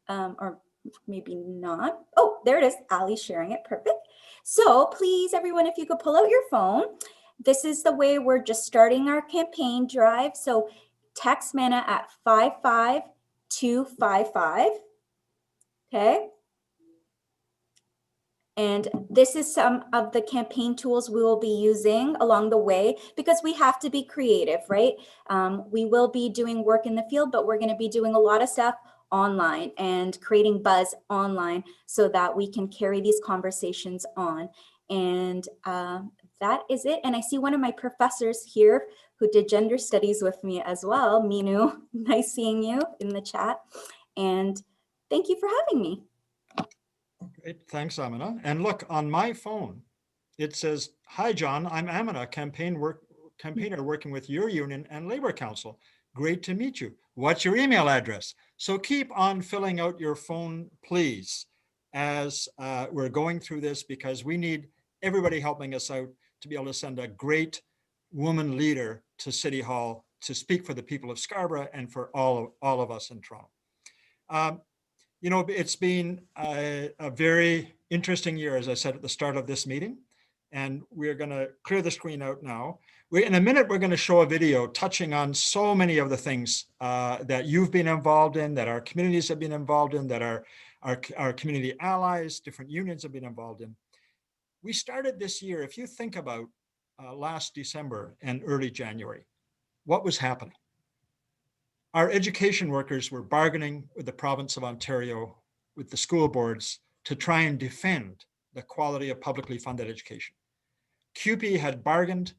or maybe not. Oh, there it is. Ali's sharing it. Perfect. So please, everyone, if you could pull out your phone. This is the way we're just starting our campaign drive. So text Mana at 55255. Okay. And this is some of the campaign tools we will be using along the way, because we have to be creative, right? We will be doing work in the field, but we're going to be doing a lot of stuff online and creating buzz online so that we can carry these conversations on. And that is it. And I see one of my professors here who did gender studies with me as well. Minu, nice seeing you in the chat. And thank you for having me.
Great, thanks, Amina. And look, on my phone, it says, "Hi, John, I'm Amina, campaigner working with your union and Labor Council. Great to meet you. What's your email address?" So keep on filling out your phone, please, as we're going through this, because we need everybody helping us out to be able to send a great woman leader to City Hall to speak for the people of Scarborough and for all of us in Toronto. You know, it's been a very interesting year, as I said at the start of this meeting, and we're going to clear the screen out now. In a minute, we're going to show a video touching on so many of the things that you've been involved in, that our communities have been involved in, that our community allies, different unions have been involved in. We started this year, if you think about last December and early January, what was happening? Our education workers were bargaining with the province of Ontario, with the school boards, to try and defend the quality of publicly funded education. CUPE had bargained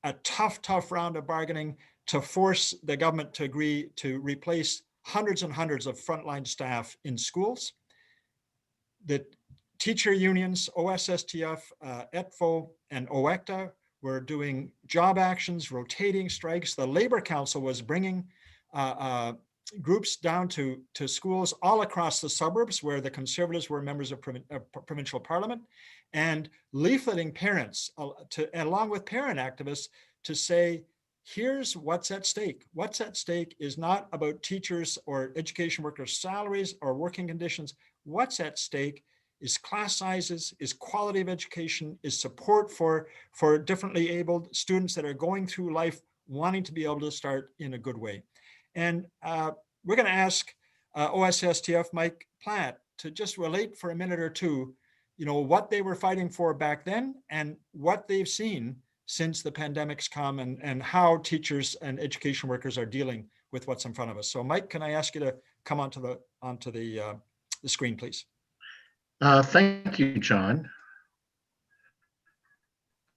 a tough round of bargaining to force the government to agree to replace hundreds and hundreds of frontline staff in schools. The teacher unions, OSSTF, ETFO, and OECTA were doing job actions, rotating strikes. The Labor Council was bringing groups down to schools all across the suburbs where the Conservatives were members of provincial parliament, and leafleting parents along with parent activists to say, here's what's at stake. What's at stake is not about teachers or education workers' salaries or working conditions. What's at stake is class sizes, is quality of education, is support for differently abled students that are going through life wanting to be able to start in a good way. And we're going to ask OSSTF Mike Platt to just relate for a minute or two, you know, what they were fighting for back then and what they've seen since the pandemic's come, and how teachers and education workers are dealing with what's in front of us. So Mike, can I ask you to come onto the screen, please?
Thank you, John.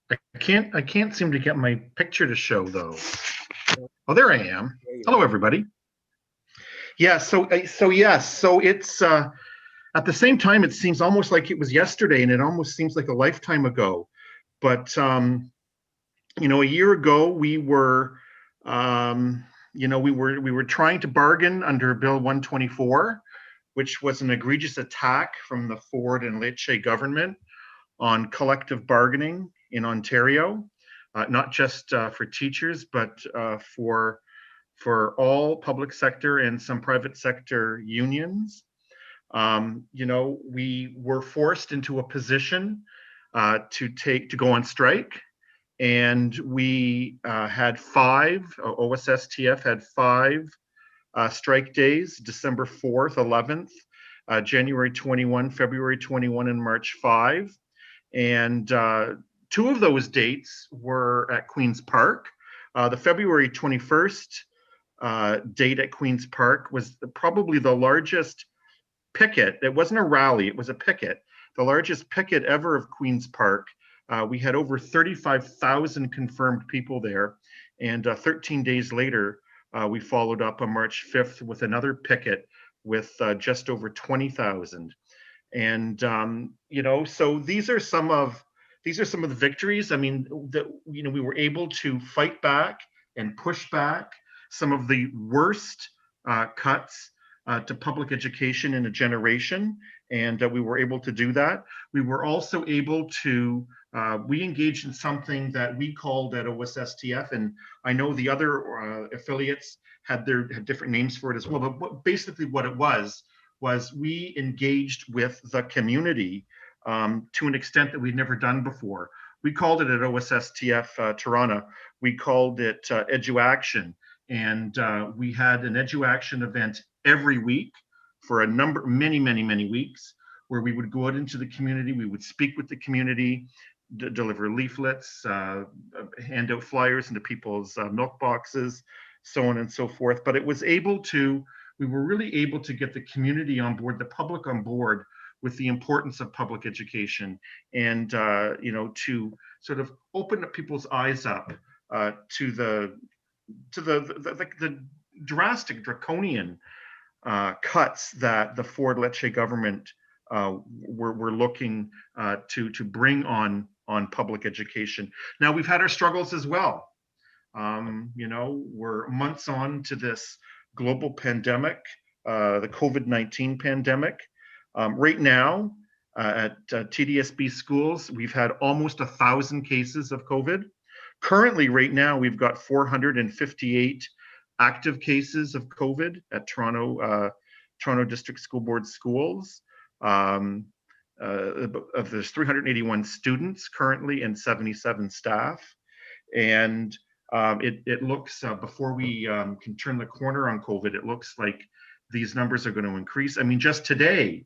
I can't seem to get my picture to show though. Oh, there I am. Hello, everybody. Yeah, so it's at the same time, it seems almost like it was yesterday, and it almost seems like a lifetime ago. But you know, a year ago, we were trying to bargain under Bill 124, which was an egregious attack from the Ford and Lecce government on collective bargaining in Ontario, not just for teachers, but for all public sector and some private sector unions. You know, we were forced into a position to go on strike, and we had OSSTF had 5 strike days: December 4th, 11th, January 21, February 21, and March 5. And 2 of those dates were at Queen's Park. The February 21st date at Queen's Park was probably the largest picket. It wasn't a rally, it was a picket. The largest picket ever of Queen's Park. We had over 35,000 confirmed people there. And 13 days later, we followed up on March 5th with another picket with just over 20,000. And you know, so these are some of the victories. I mean, you know, we were able to fight back and push back some of the worst cuts to public education in a generation, and we were able to do that. We were also able to, we engaged in something that we called at OSSTF, and I know the other affiliates had different names for it as well, but basically what it was we engaged with the community to an extent that we'd never done before. We called it at OSSTF Toronto, we called it EduAction, and we had an EduAction event every week for many weeks, where we would go out into the community, we would speak with the community, deliver leaflets, hand out flyers into people's milk boxes, so on and so forth. But it was we were really able to get the community on board, the public on board with the importance of public education, and to sort of open up people's eyes up to the drastic draconian cuts that the Ford-Lecce government were looking to bring on public education. Now, we've had our struggles as well. We're months on to this global pandemic, the COVID-19 pandemic. Right now, at TDSB schools, we've had almost 1,000 cases of COVID. Currently, right now, we've got 458 active cases of COVID at Toronto District School Board schools. There's 381 students currently and 77 staff. And it looks, before we can turn the corner on COVID, it looks like these numbers are going to increase. I mean, just today,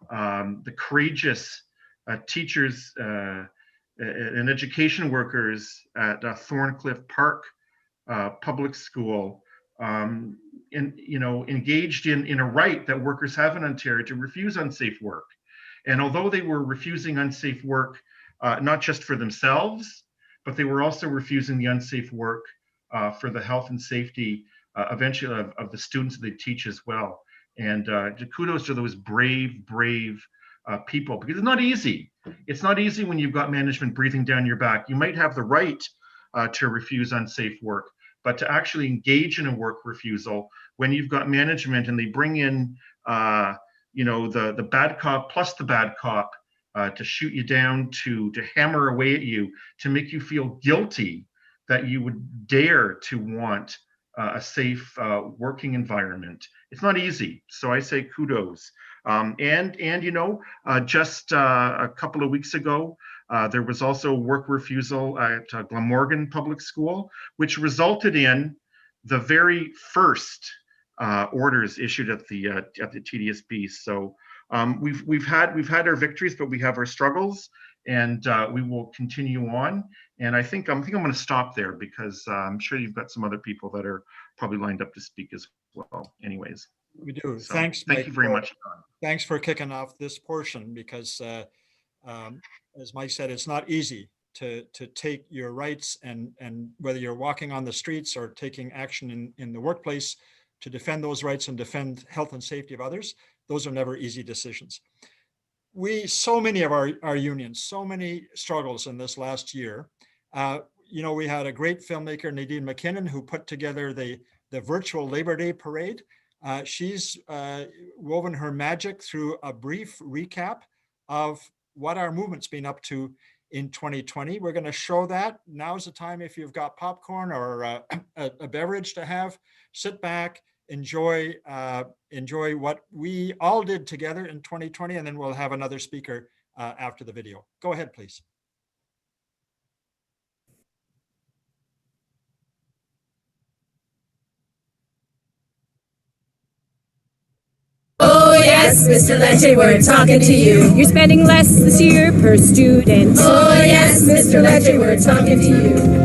the courageous teachers and education workers at Thorncliffe Park Public School engaged in a right that workers have in Ontario to refuse unsafe work. And although they were refusing unsafe work, not just for themselves, but they were also refusing the unsafe work for the health and safety eventually of the students that they teach as well. And kudos to those brave people, because it's not easy. It's not easy when you've got management breathing down your back. You might have the right to refuse unsafe work, but to actually engage in a work refusal when you've got management and they bring in the bad cop plus the bad cop to shoot you down, to hammer away at you, to make you feel guilty that you would dare to want a safe working environment. It's not easy. So I say kudos. Just a couple of weeks ago, there was also work refusal at Glamorgan Public School, which resulted in the very first orders issued at the TDSB. So we've had our victories, but we have our struggles, and we will continue on. And I think I'm going to stop there, because I'm sure you've got some other people that are probably lined up to speak as well. Anyways,
we do.
So,
thank
you very much.
Thanks for kicking off this portion, because as Mike said, it's not easy to take your rights, and whether you're walking on the streets or taking action in the workplace to defend those rights and defend health and safety of others. Those are never easy decisions. So many of our unions, so many struggles in this last year. We had a great filmmaker, Nadine McKinnon, who put together the virtual Labor Day parade. She's woven her magic through a brief recap of what our movement's been up to in 2020. We're going to show that. Now's the time, if you've got popcorn or a beverage to have, sit back, enjoy what we all did together in 2020, and then we'll have another speaker after the video. Go ahead, please.
Oh yes, Mr. Lecce, we're talking to you.
You're spending less this year per student.
Oh yes, Mr. Lecce, we're talking to you.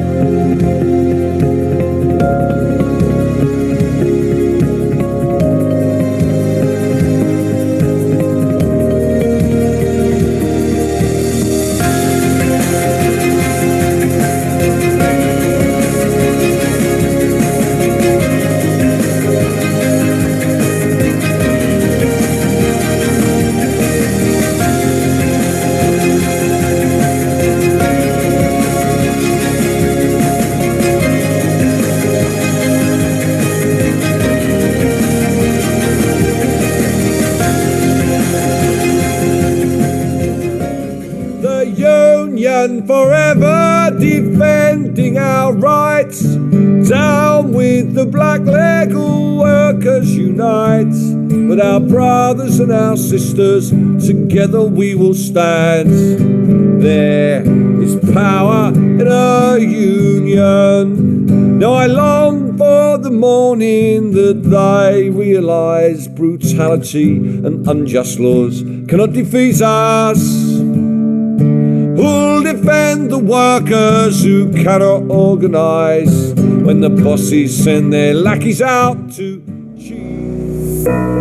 stand forever defending our rights. Down with the black legal workers unite. With our brothers and our sisters, together we will stand. There is power in a union. Now I long for the morning that they realise brutality and unjust laws cannot defeat us. Who'll defend the workers who cannot organise when the bosses send their lackeys out to cheat?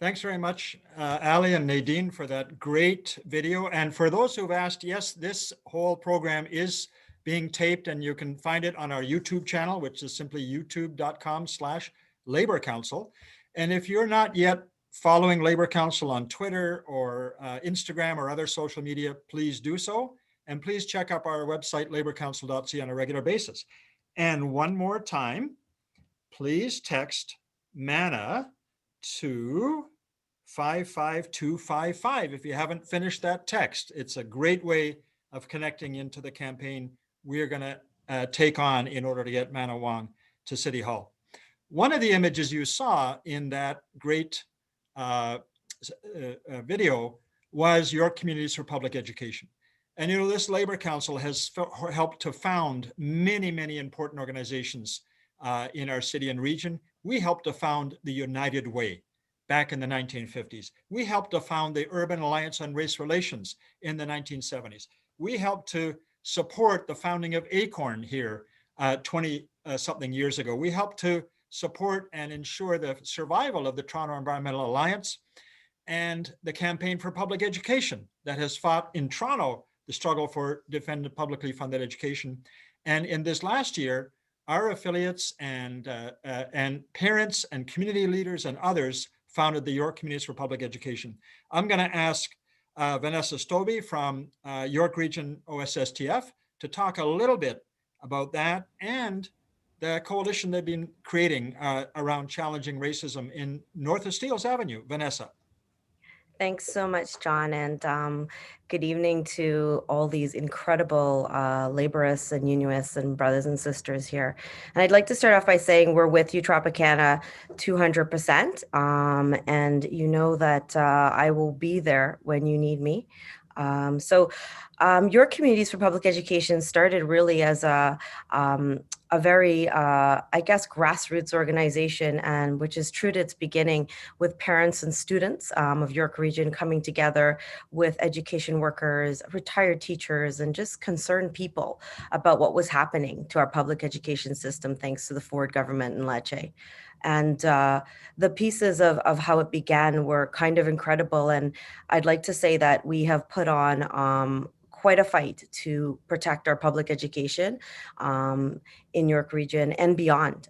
Thanks very much, Ali and Nadine, for that great video. And for those who've asked, yes, this whole program is being taped, and you can find it on our YouTube channel, which is simply youtube.com/Labor Council. And if you're not yet following Labor Council on Twitter or Instagram or other social media, please do so. And please check out our website, laborcouncil.ca, on a regular basis. And one more time, please text MANA to 55255 if you haven't finished that text. It's a great way of connecting into the campaign we're going to take on in order to get Mana Wong to City Hall. One of the images you saw in that great video was York Communities for Public Education. And you know, this Labor Council has helped to found many, many important organizations in our city and region. We helped to found the United Way back in the 1950s. We helped to found the Urban Alliance on Race Relations in the 1970s. We helped to support the founding of ACORN here 20-something years ago. We helped to support and ensure the survival of the Toronto Environmental Alliance and the Campaign for Public Education that has fought in Toronto the struggle for defending publicly funded education. And in this last year, our affiliates and parents and community leaders and others founded the York Communities for Public Education. I'm going to ask Vanessa Stobie from York Region OSSTF to talk a little bit about that and the coalition they've been creating around challenging racism in North of Steeles Avenue. Vanessa.
Thanks so much, John, and good evening to all these incredible laborists and unionists and brothers and sisters here. And I'd like to start off by saying we're with you, Tropicana, 200%, and you know that I will be there when you need me. Your Communities for Public Education started really as a very, I guess, grassroots organization, and which is true to its beginning, with parents and students of York Region coming together with education workers, retired teachers, and just concerned people about what was happening to our public education system thanks to the Ford government in Lecce. And the pieces of how it began were kind of incredible. And I'd like to say that we have put on quite a fight to protect our public education in York Region and beyond.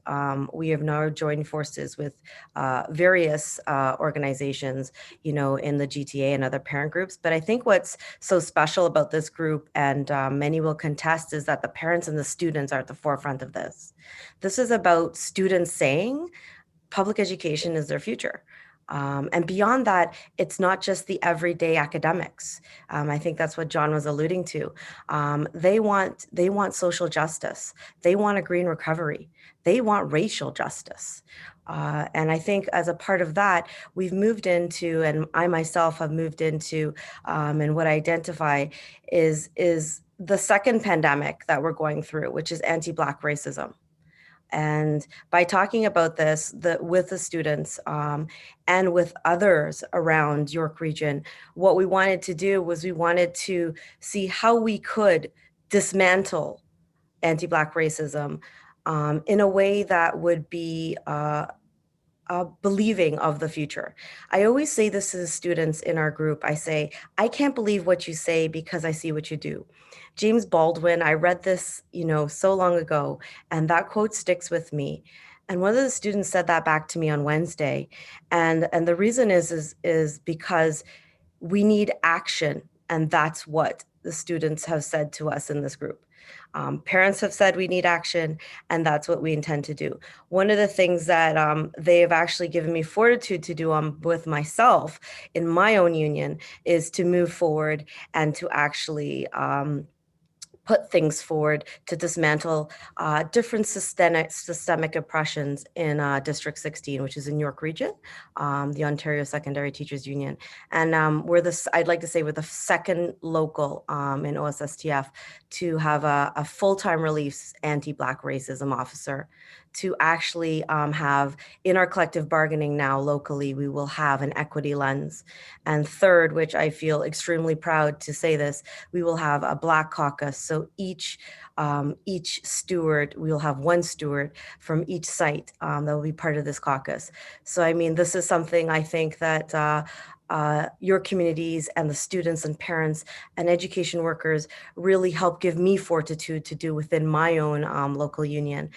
We have now joined forces with various organizations, you know, in the GTA and other parent groups. But I think what's so special about this group, and many will contest, is that the parents and the students are at the forefront of this. This is about students saying public education is their future. And beyond that, it's not just the everyday academics. I think that's what John was alluding to. They want social justice. They want a green recovery. They want racial justice. And I think as a part of that, we've moved into, and I myself have moved into, and what I identify is the second pandemic that we're going through, which is anti-Black racism. And by talking about this with the students and with others around York Region, what we wanted to do was we wanted to see how we could dismantle anti-Black racism in a way that would be believing of the future. I always say this to the students in our group. I say, I can't believe what you say because I see what you do. James Baldwin, I read this, you know, so long ago, and that quote sticks with me. And one of the students said that back to me on Wednesday. And the reason is because we need action. And that's what the students have said to us in this group. Parents have said we need action, and that's what we intend to do. One of the things that they have actually given me fortitude to do with myself in my own union is to move forward and to actually put things forward to dismantle different systemic oppressions in District 16, which is in York Region, the Ontario Secondary Teachers Union. And I'd like to say we're the second local in OSSTF to have a full-time relief anti-Black racism officer to actually have in our collective bargaining now locally, we will have an equity lens. And third, which I feel extremely proud to say this, we will have a Black caucus. So each steward, we will have one steward from each site that will be part of this caucus. So I mean, this is something I think that your communities and the students and parents and education workers really help give me fortitude to do within my own local union.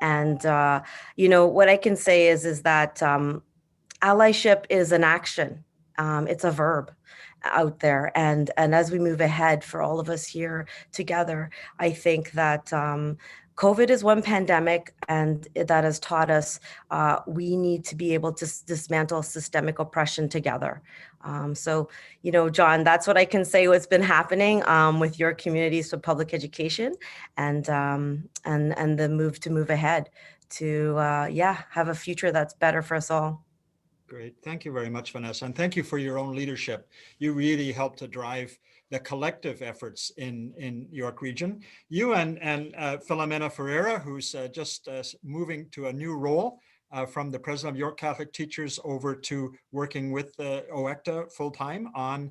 And you know, what I can say is that allyship is an action. It's a verb out there. And as we move ahead for all of us here together, I think that COVID is one pandemic, and that has taught us we need to be able to dismantle systemic oppression together. So, you know, John, that's what I can say what's been happening with your communities for public education and the move ahead to, have a future that's better for us all.
Great. Thank you very much, Vanessa. And thank you for your own leadership. You really helped to drive the collective efforts in York Region. You and Filomena Ferreira, who's just moving to a new role from the president of York Catholic Teachers over to working with the OECTA full-time on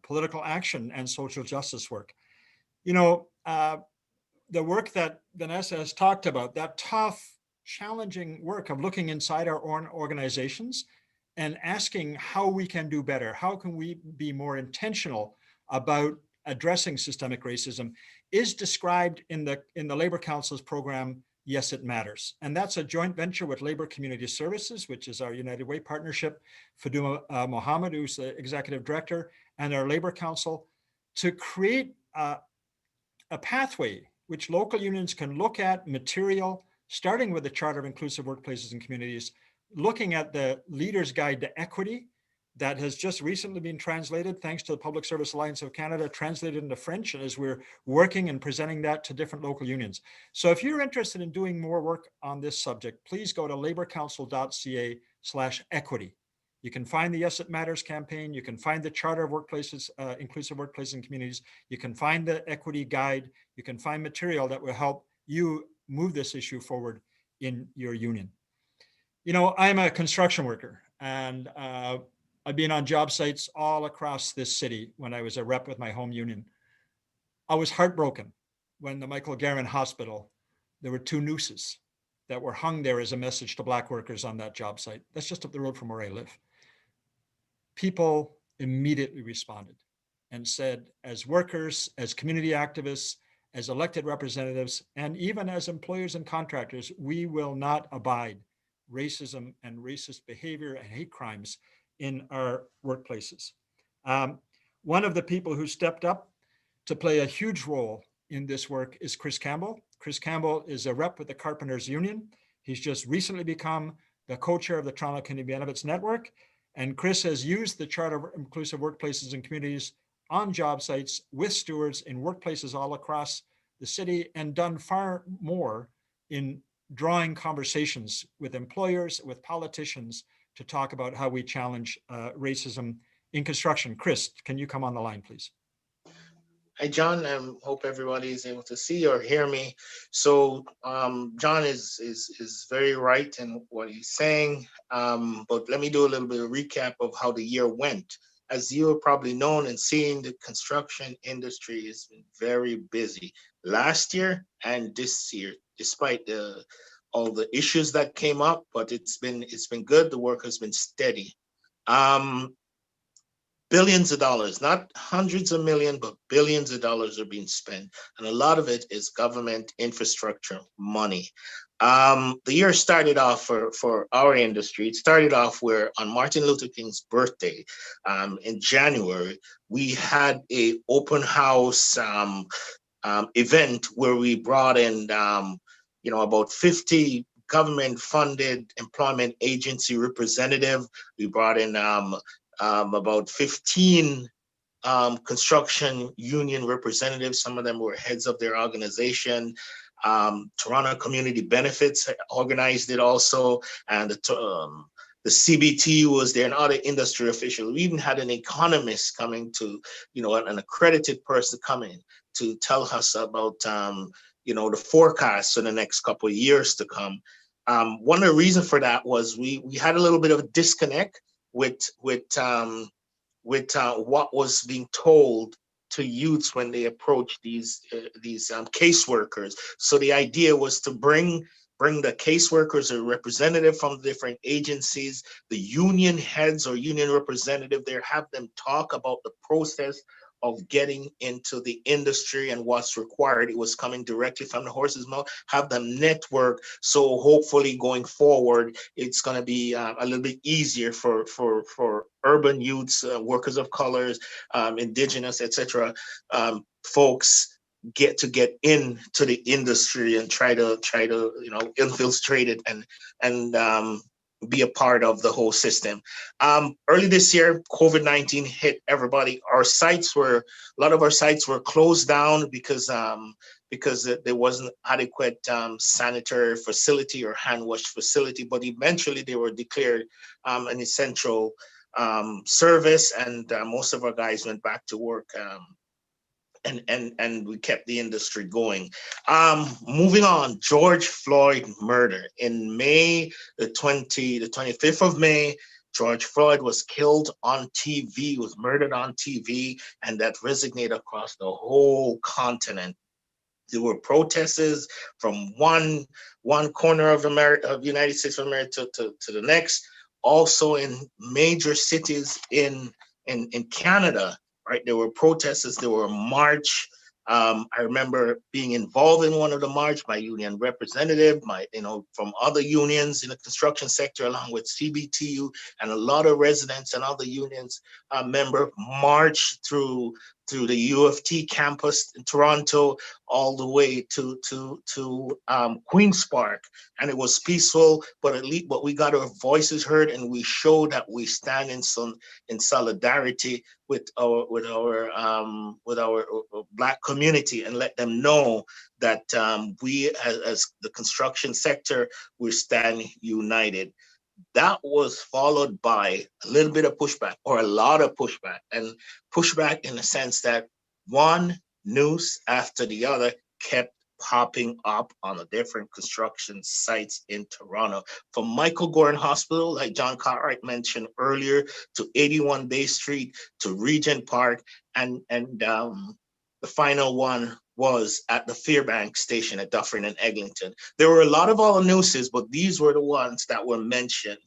political action and social justice work. You know, the work that Vanessa has talked about, that tough, challenging work of looking inside our own organizations and asking how we can do better, how can we be more intentional about addressing systemic racism, is described in the Labor Council's program, Yes, It Matters. And that's a joint venture with Labor Community Services, which is our United Way partnership, Faduma Mohammed, who's the executive director, and our Labor Council, to create a pathway which local unions can look at material, starting with the Charter of Inclusive Workplaces and Communities, looking at the Leader's Guide to Equity that has just recently been translated, thanks to the Public Service Alliance of Canada, translated into French, and as we're working and presenting that to different local unions. So if you're interested in doing more work on this subject, please go to laborcouncil.ca/equity. You can find the Yes, It Matters campaign. You can find the Charter of Workplaces, Inclusive Workplaces and Communities. You can find the Equity Guide. You can find material that will help you move this issue forward in your union. You know, I'm a construction worker, and I've been on job sites all across this city when I was a rep with my home union. I was heartbroken when the Michael Garron Hospital, there were 2 nooses that were hung there as a message to Black workers on that job site. That's just up the road from where I live. People immediately responded and said, as workers, as community activists, as elected representatives, and even as employers and contractors, we will not abide racism and racist behavior and hate crimes in our workplaces. One of the people who stepped up to play a huge role in this work is Chris Campbell. Chris Campbell is a rep with the Carpenters Union. He's just recently become the co-chair of the Toronto Community Benefits Network. And Chris has used the Charter of Inclusive Workplaces and Communities on job sites with stewards in workplaces all across the city, and done far more in drawing conversations with employers, with politicians, to talk about how we challenge racism in construction. Chris, can you come on the line, please?
Hi, John. I hope everybody is able to see or hear me. So John is very right in what he's saying, but let me do a little bit of recap of how the year went. As you have probably known and seen, the construction industry has been very busy last year and this year, despite all the issues that came up, but it's been good. The work has been steady. Billions of dollars, not hundreds of millions, but billions of dollars are being spent. And a lot of it is government infrastructure money. The year started off for our industry. It started off where on Martin Luther King's birthday in January, we had a open house event where we brought in, about 50 government-funded employment agency representative. We brought in about 15 construction union representatives. Some of them were heads of their organization. Toronto Community Benefits organized it also, and the CBT was there, and other industry officials. We even had an economist coming to, an accredited person coming to tell us about, the forecast for the next couple of years to come. One of the reasons for that was we had a little bit of a disconnect with what was being told to youths when they approach these caseworkers. So the idea was to bring the caseworkers, a representative from different agencies, the union heads or union representative there, have them talk about the process of getting into the industry and what's required. It was coming directly from the horse's mouth, have them network. So hopefully going forward, it's going to be a little bit easier for urban youths, workers of colors, indigenous, etc. Folks get into the industry and try to infiltrate it and be a part of the whole system. Early this year, COVID-19 hit everybody. A lot of our sites were closed down because there wasn't adequate sanitary facility or hand wash facility. But eventually, they were declared an essential service, and most of our guys went back to work. And we kept the industry going. Moving on, George Floyd murder. In May, the 25th of May, George Floyd was killed on TV, was murdered on TV, and that resonated across the whole continent. There were protesters from one corner of America, of the United States of America, to the next. Also in major cities in Canada, right? There were protesters, there were a march. I remember being involved in one of the march, my union representative, from other unions in the construction sector, along with CBTU, and a lot of residents and other unions member marched through the U of T campus in Toronto, all the way to Queen's Park, and it was peaceful. But at least, we got our voices heard, and we showed that we stand in solidarity with our Black community, and let them know that we, as the construction sector, we stand united. That was followed by a little bit of pushback, or a lot of pushback, and pushback in the sense that one news after the other kept popping up on the different construction sites in Toronto. From Michael Gordon Hospital, like John Cartwright mentioned earlier, to 81 Bay Street, to Regent Park, and the final one was at the Fairbanks station at Dufferin and Eglinton. There were a lot of other nooses, but these were the ones that were mentioned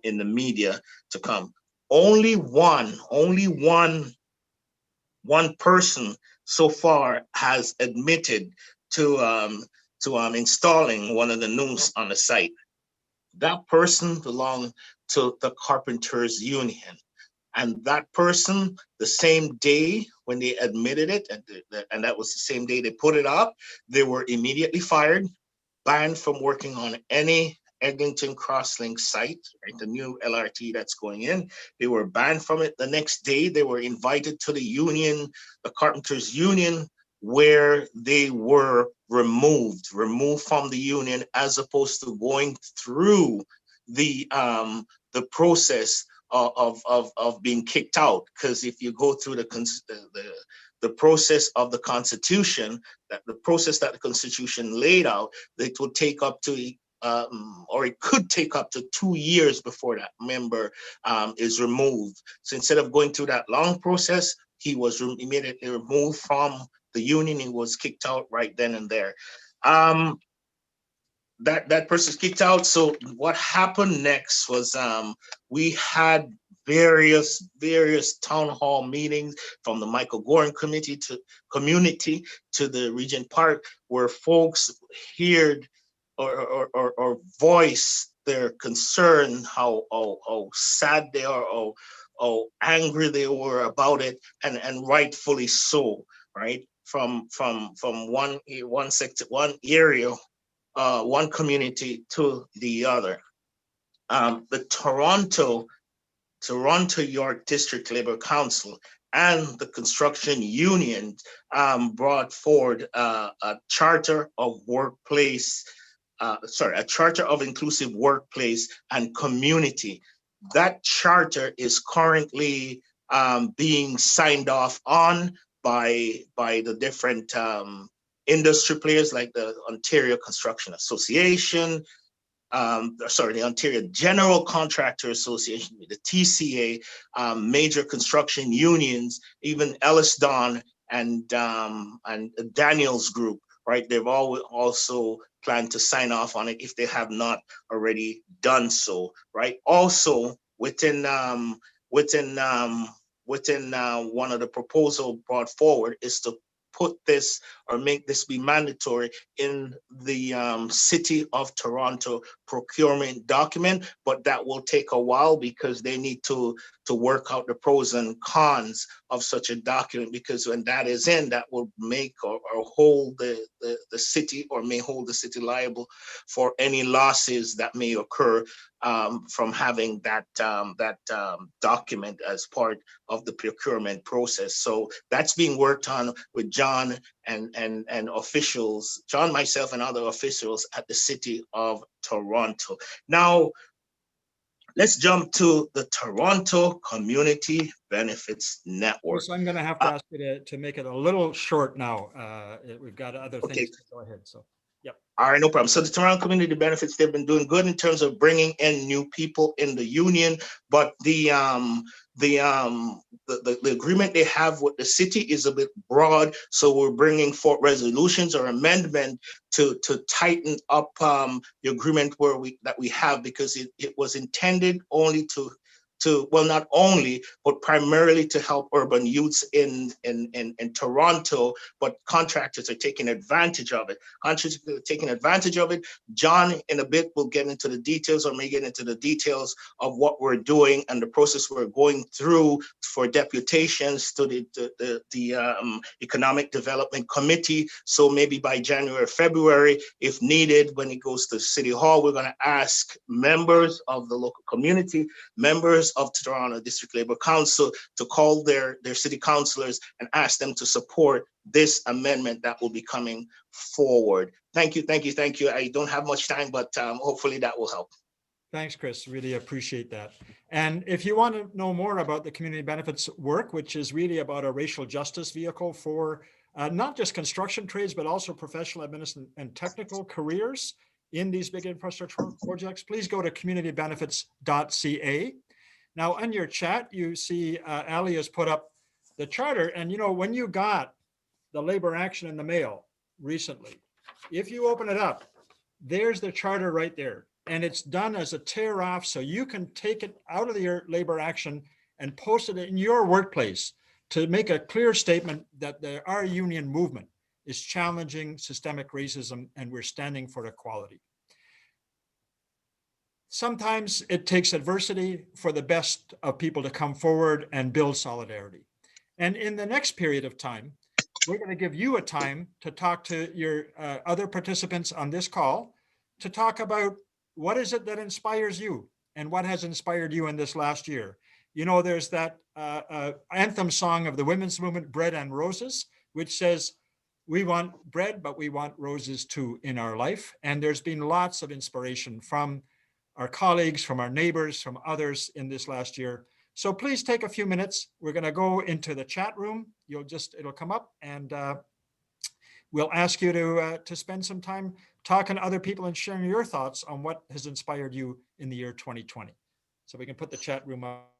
in the media to come. Only one person so far has admitted to installing one of the nooses on the site. That person belonged to the Carpenters Union. And that person, the same day when they admitted it, and that was the same day they put it up, they were immediately fired, banned from working on any Eglinton Crosslink site, right, the new LRT that's going in. They were banned from it. The next day, they were invited to the union, the Carpenters Union, where they were removed from the union, as opposed to going through the process of being kicked out. Because if you go through the process of the Constitution, the process that the Constitution laid out, it would take up to or it could take up to 2 years before that member is removed. So instead of going through that long process, he was immediately removed from the union. He was kicked out right then and there. That person's kicked out. So what happened next was we had various town hall meetings, from the Michael Gorin community to the Regent Park, where folks heard or voice their concern, how sad they are, how angry they were about it, and rightfully so, right? From one sector, one area, one community to the other. The Toronto York District Labour Council and the construction union brought forward a charter of a charter of inclusive workplace and community. That charter is currently being signed off on by the different industry players, like the Ontario Construction Association, the Ontario General Contractor Association, the TCA, major construction unions, even Ellis Don and Daniels Group, right? They've all also planned to sign off on it if they have not already done so, right? Also, within one of the proposal brought forward is to put this or make this be mandatory in the City of Toronto procurement document, but that will take a while because they need to work out the pros and cons of such a document, because when that is in, that will make or hold the city, or may hold the city liable for any losses that may occur from having that document as part of the procurement process. So that's being worked on with John and officials, John, myself, and other officials at the City of Toronto. Now, let's jump to the Toronto Community Benefits Network.
So I'm going to have to ask you to make it a little short now. We've got other things.
Okay.
To go ahead. So, yep.
All right, no problem. So the Toronto Community Benefits, they've been doing good in terms of bringing in new people in the union, but the agreement they have with the city is a bit broad. So we're bringing forth resolutions or amendment to tighten up the agreement that we have, because it was intended only to well, not only, but primarily to help urban youths in Toronto, but contractors are taking advantage of it. Contractors are taking advantage of it. John, in a bit, will get into the details, or may get into the details of what we're doing and the process we're going through for deputations to the Economic Development Committee. So maybe by January, February, if needed, when it goes to City Hall, we're going to ask members of the local community, members of Toronto District Labour Council, to call their city councillors and ask them to support this amendment that will be coming forward. Thank you, thank you, thank you. I don't have much time, but hopefully that will help.
Thanks, Chris. Really appreciate that. And if you want to know more about the community benefits work, which is really about a racial justice vehicle for not just construction trades, but also professional, administrative, and technical careers in these big infrastructure projects, please go to communitybenefits.ca. Now, on your chat, you see Ali has put up the charter. And, you know, when you got the labor action in the mail recently, if you open it up, there's the charter right there. And it's done as a tear off, so you can take it out of your labor action and post it in your workplace to make a clear statement that our union movement is challenging systemic racism and we're standing for equality. Sometimes it takes adversity for the best of people to come forward and build solidarity. And in the next period of time, we're going to give you a time to talk to your other participants on this call to talk about what is it that inspires you and what has inspired you in this last year. You know, there's that anthem song of the women's movement, Bread and Roses, which says, we want bread, but we want roses too in our life. And there's been lots of inspiration from our colleagues, from our neighbors, from others in this last year. So please take a few minutes. We're going to go into the chat room. It'll come up, and we'll ask you to spend some time talking to other people and sharing your thoughts on what has inspired you in the year 2020. So we can put the chat room up.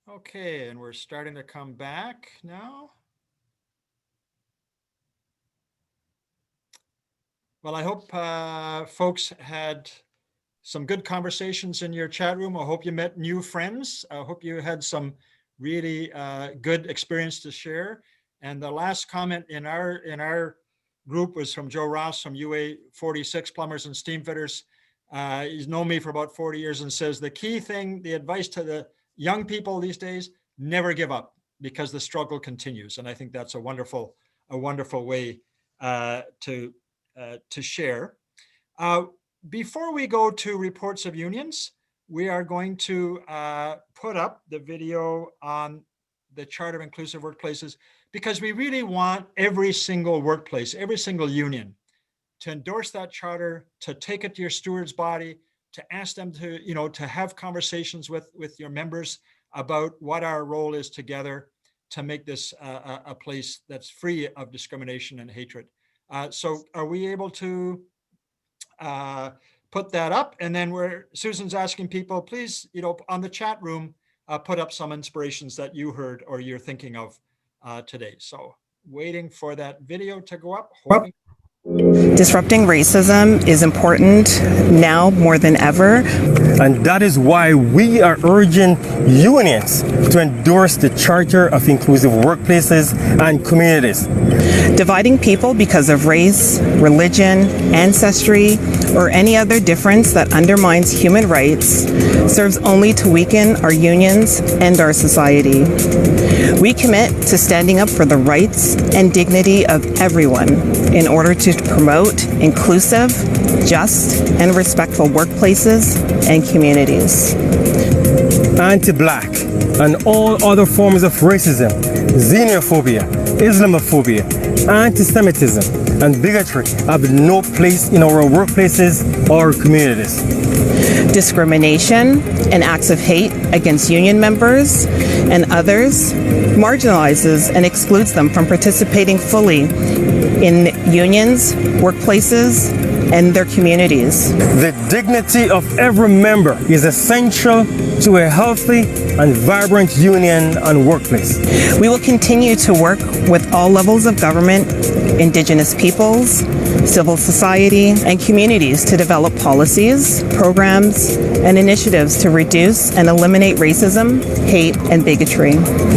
Okay, and we're starting to come back now. Well, I hope folks had some good conversations in your chat room. I hope you met new friends. I hope you had some really good experience to share. And the last comment in our group was from Joe Ross from UA 46 Plumbers and Steam Fitters. He's known me for about 40 years and says the key thing, the advice to the young people these days, never give up because the struggle continues. And I think that's a wonderful way to share. Before we go to reports of unions, we are going to put up the video on the Charter of Inclusive Workplaces because we really want every single workplace, every single union to endorse that charter, to take it to your steward's body, to ask them to, to have conversations with your members about what our role is together to make this a place that's free of discrimination and hatred. So are we able to put that up? And then Susan's asking people, please, on the chat room, put up some inspirations that you heard or you're thinking of today. So waiting for that video to go up. Hoping
Disrupting racism is important now more than ever.
And that is why we are urging unions to endorse the Charter of Inclusive Workplaces and Communities.
Dividing people because of race, religion, ancestry, or any other difference that undermines human rights serves only to weaken our unions and our society. We commit to standing up for the rights and dignity of everyone in order to promote inclusive, just, and respectful workplaces and communities.
Anti-Black and all other forms of racism, xenophobia, Islamophobia, anti-Semitism, and bigotry have no place in our workplaces or communities.
Discrimination and acts of hate against union members and others marginalizes and excludes them from participating fully in unions, workplaces, and their communities.
The dignity of every member is essential to a healthy and vibrant union and workplace.
We will continue to work with all levels of government, Indigenous peoples, civil society, and communities to develop policies, programs, and initiatives to reduce and eliminate racism, hate, and bigotry.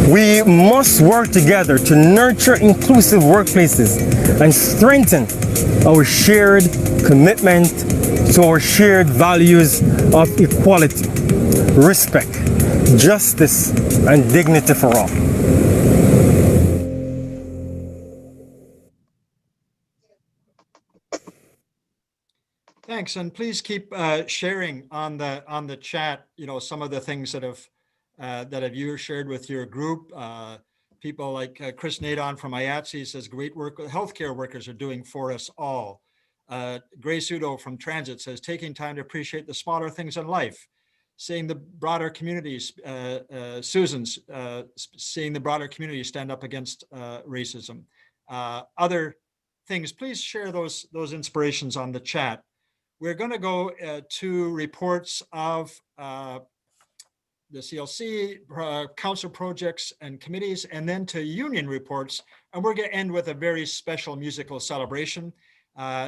We must work together to nurture inclusive workplaces and strengthen our shared commitment to our shared values of equality, respect, justice, and dignity for all.
Thanks, and please keep sharing on the chat. Some of the things that have you shared with your group. People like Chris Nadon from IATSE says, "Great work healthcare workers are doing for us all." Grace Udo from Transit says, "Taking time to appreciate the smaller things in life." Seeing the broader communities, Susan's seeing the broader community stand up against racism. Other things, please share those inspirations on the chat. We're going to go to reports of the CLC, council projects and committees, and then to union reports. And we're going to end with a very special musical celebration.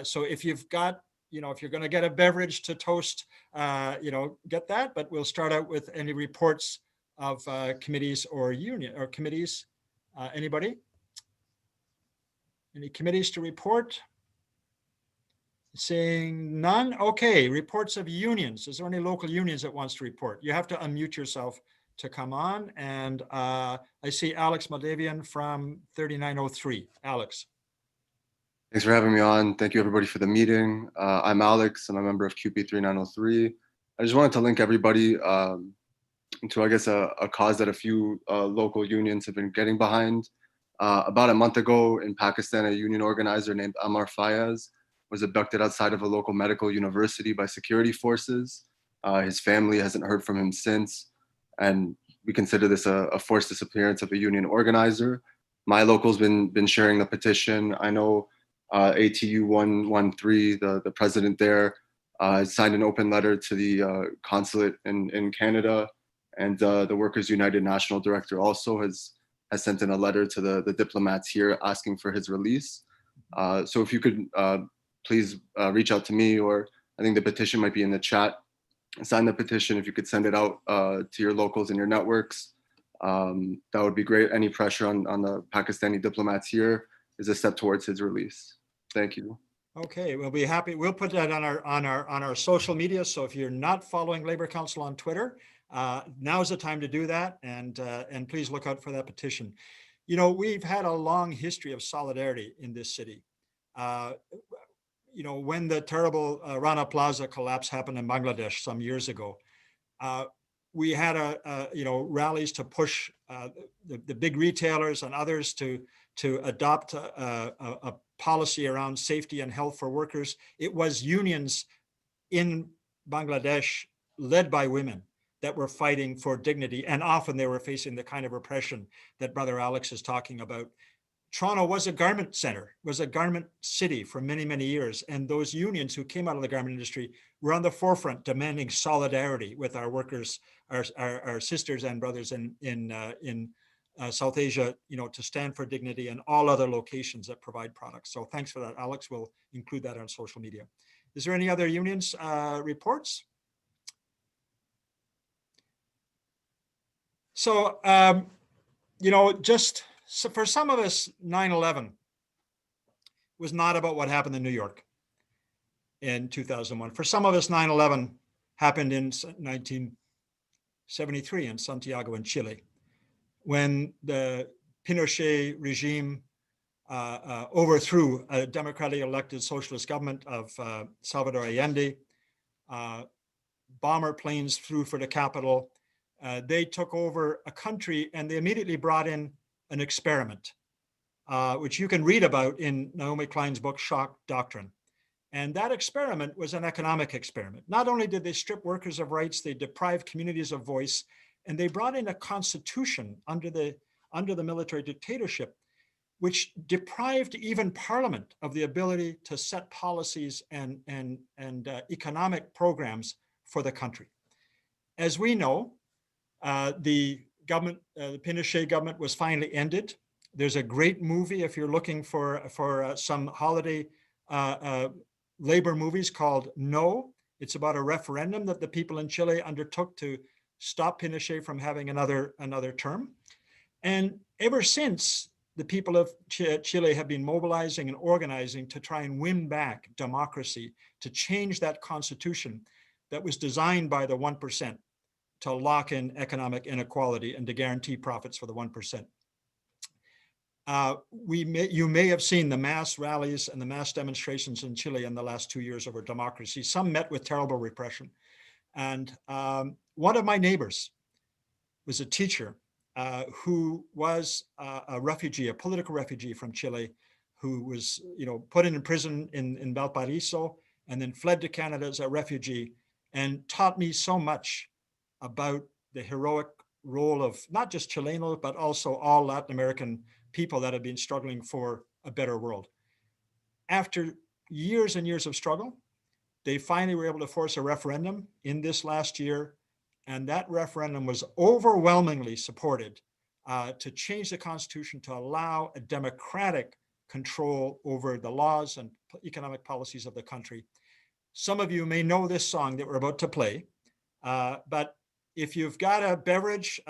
So if you've got, if you're going to get a beverage to toast, get that. But we'll start out with any reports of committees or union or committees. Anybody? Any committees to report? Saying none. Okay, reports of unions. Is there any local unions that wants to report? You have to unmute yourself to come on. And I see Alex Moldavian from 3903. Alex.
Thanks for having me on. Thank you everybody for the meeting. I'm Alex. I'm a member of QP 3903. I just wanted to link everybody into, I guess, a cause that a few local unions have been getting behind. About a month ago in Pakistan, a union organizer named Amar Fayaz was abducted outside of a local medical university by security forces. His family hasn't heard from him since, and we consider this a forced disappearance of a union organizer. My local's been sharing the petition. I know ATU 113, the president there, signed an open letter to the consulate in Canada, And the Workers United National Director also has sent in a letter to the diplomats here asking for his release. So if you could please reach out to me, or I think the petition might be in the chat. Sign the petition. If you could send it out to your locals and your networks, that would be great. Any pressure on the Pakistani diplomats here is a step towards his release. Thank you.
Okay, we'll be happy. We'll put that on our social media. So if you're not following Labor Council on Twitter, now's the time to do that, and please look out for that petition. You know, we've had a long history of solidarity in this city. You know, when the terrible Rana Plaza collapse happened in Bangladesh some years ago, we had rallies to push the big retailers and others to adopt a policy around safety and health for workers. It was unions in Bangladesh led by women that were fighting for dignity, and often they were facing the kind of repression that Brother Alex is talking about. Toronto was a garment center, was a garment city for many, many years. And those unions who came out of the garment industry were on the forefront demanding solidarity with our workers, our sisters and brothers in South Asia, you know, to stand for dignity, and all other locations that provide products. So thanks for that, Alex. We'll include that on social media. Is there any other unions reports? So, you know, so for some of us, 9/11 was not about what happened in New York in 2001. For some of us, 9/11 happened in 1973 in Santiago in Chile, when the Pinochet regime overthrew a democratically elected socialist government of Salvador Allende. Bomber planes flew for the capital. They took over a country, and they immediately brought in an experiment, which you can read about in Naomi Klein's book, Shock Doctrine. And that experiment was an economic experiment. Not only did they strip workers of rights, they deprived communities of voice, and they brought in a constitution under the military dictatorship, which deprived even Parliament of the ability to set policies and economic programs for the country. As we know, the Pinochet government was finally ended. There's a great movie, if you're looking for some holiday labor movies, called No. It's about a referendum that the people in Chile undertook to stop Pinochet from having another term. And ever since, the people of Chile have been mobilizing and organizing to try and win back democracy, to change that constitution that was designed by the 1%. To lock in economic inequality and to guarantee profits for the 1%. You may have seen the mass rallies and the mass demonstrations in Chile in the last 2 years over democracy. Some met with terrible repression. And one of my neighbors was a teacher who was a refugee, a political refugee from Chile, who was, you know, put in prison in Valparaiso and then fled to Canada as a refugee, and taught me so much about the heroic role of not just Chilenos, but also all Latin American people that have been struggling for a better world. After years and years of struggle, they finally were able to force a referendum in this last year, and that referendum was overwhelmingly supported to change the constitution to allow a democratic control over the laws and economic policies of the country. Some of you may know this song that we're about to play, but if you've got a beverage,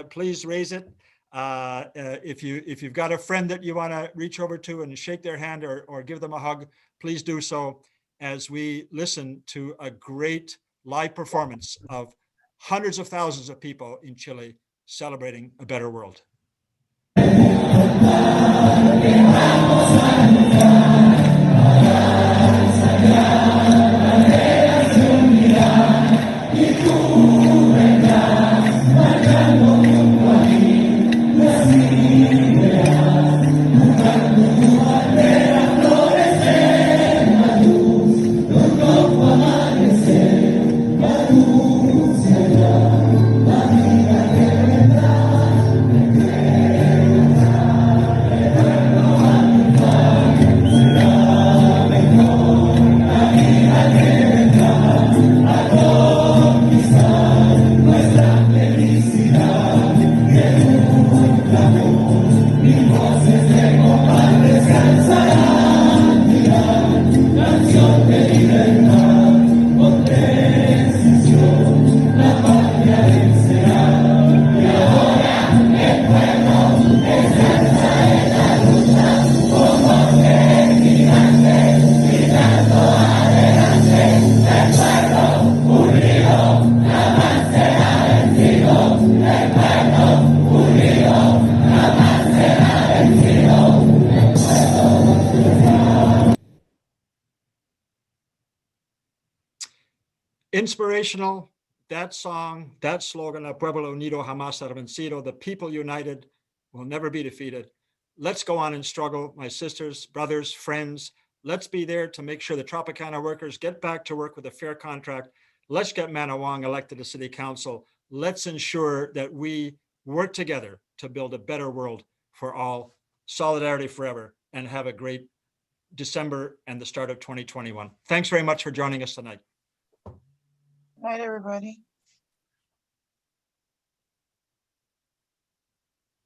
please raise it. If you've got a friend that you want to reach over to and shake their hand or give them a hug, please do so, as we listen to a great live performance of hundreds of thousands of people in Chile celebrating a better world. inspirational, that song, that slogan, El Pueblo Unido Jamás Será Vencido, the people united will never be defeated. Let's go on and struggle, my sisters, brothers, friends. Let's be there to make sure the Tropicana workers get back to work with a fair contract. Let's get Manawang elected to city council. Let's ensure that we work together to build a better world for all. Solidarity forever, and have a great December and the start of 2021. Thanks very much for joining us tonight.
Night, everybody.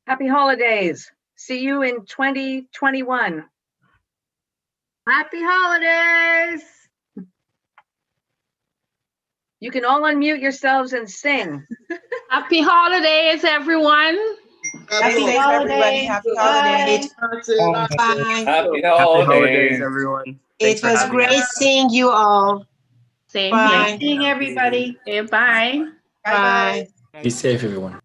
Happy holidays. See you in 2021.
Happy holidays.
You can all unmute yourselves and sing.
Happy holidays, everyone.
Happy holidays. Happy holidays. Bye.
Happy holidays, everyone.
It was great seeing you all.
Same
Bye.
here. Seeing everybody. Okay, bye.
Bye.
Be safe, everyone.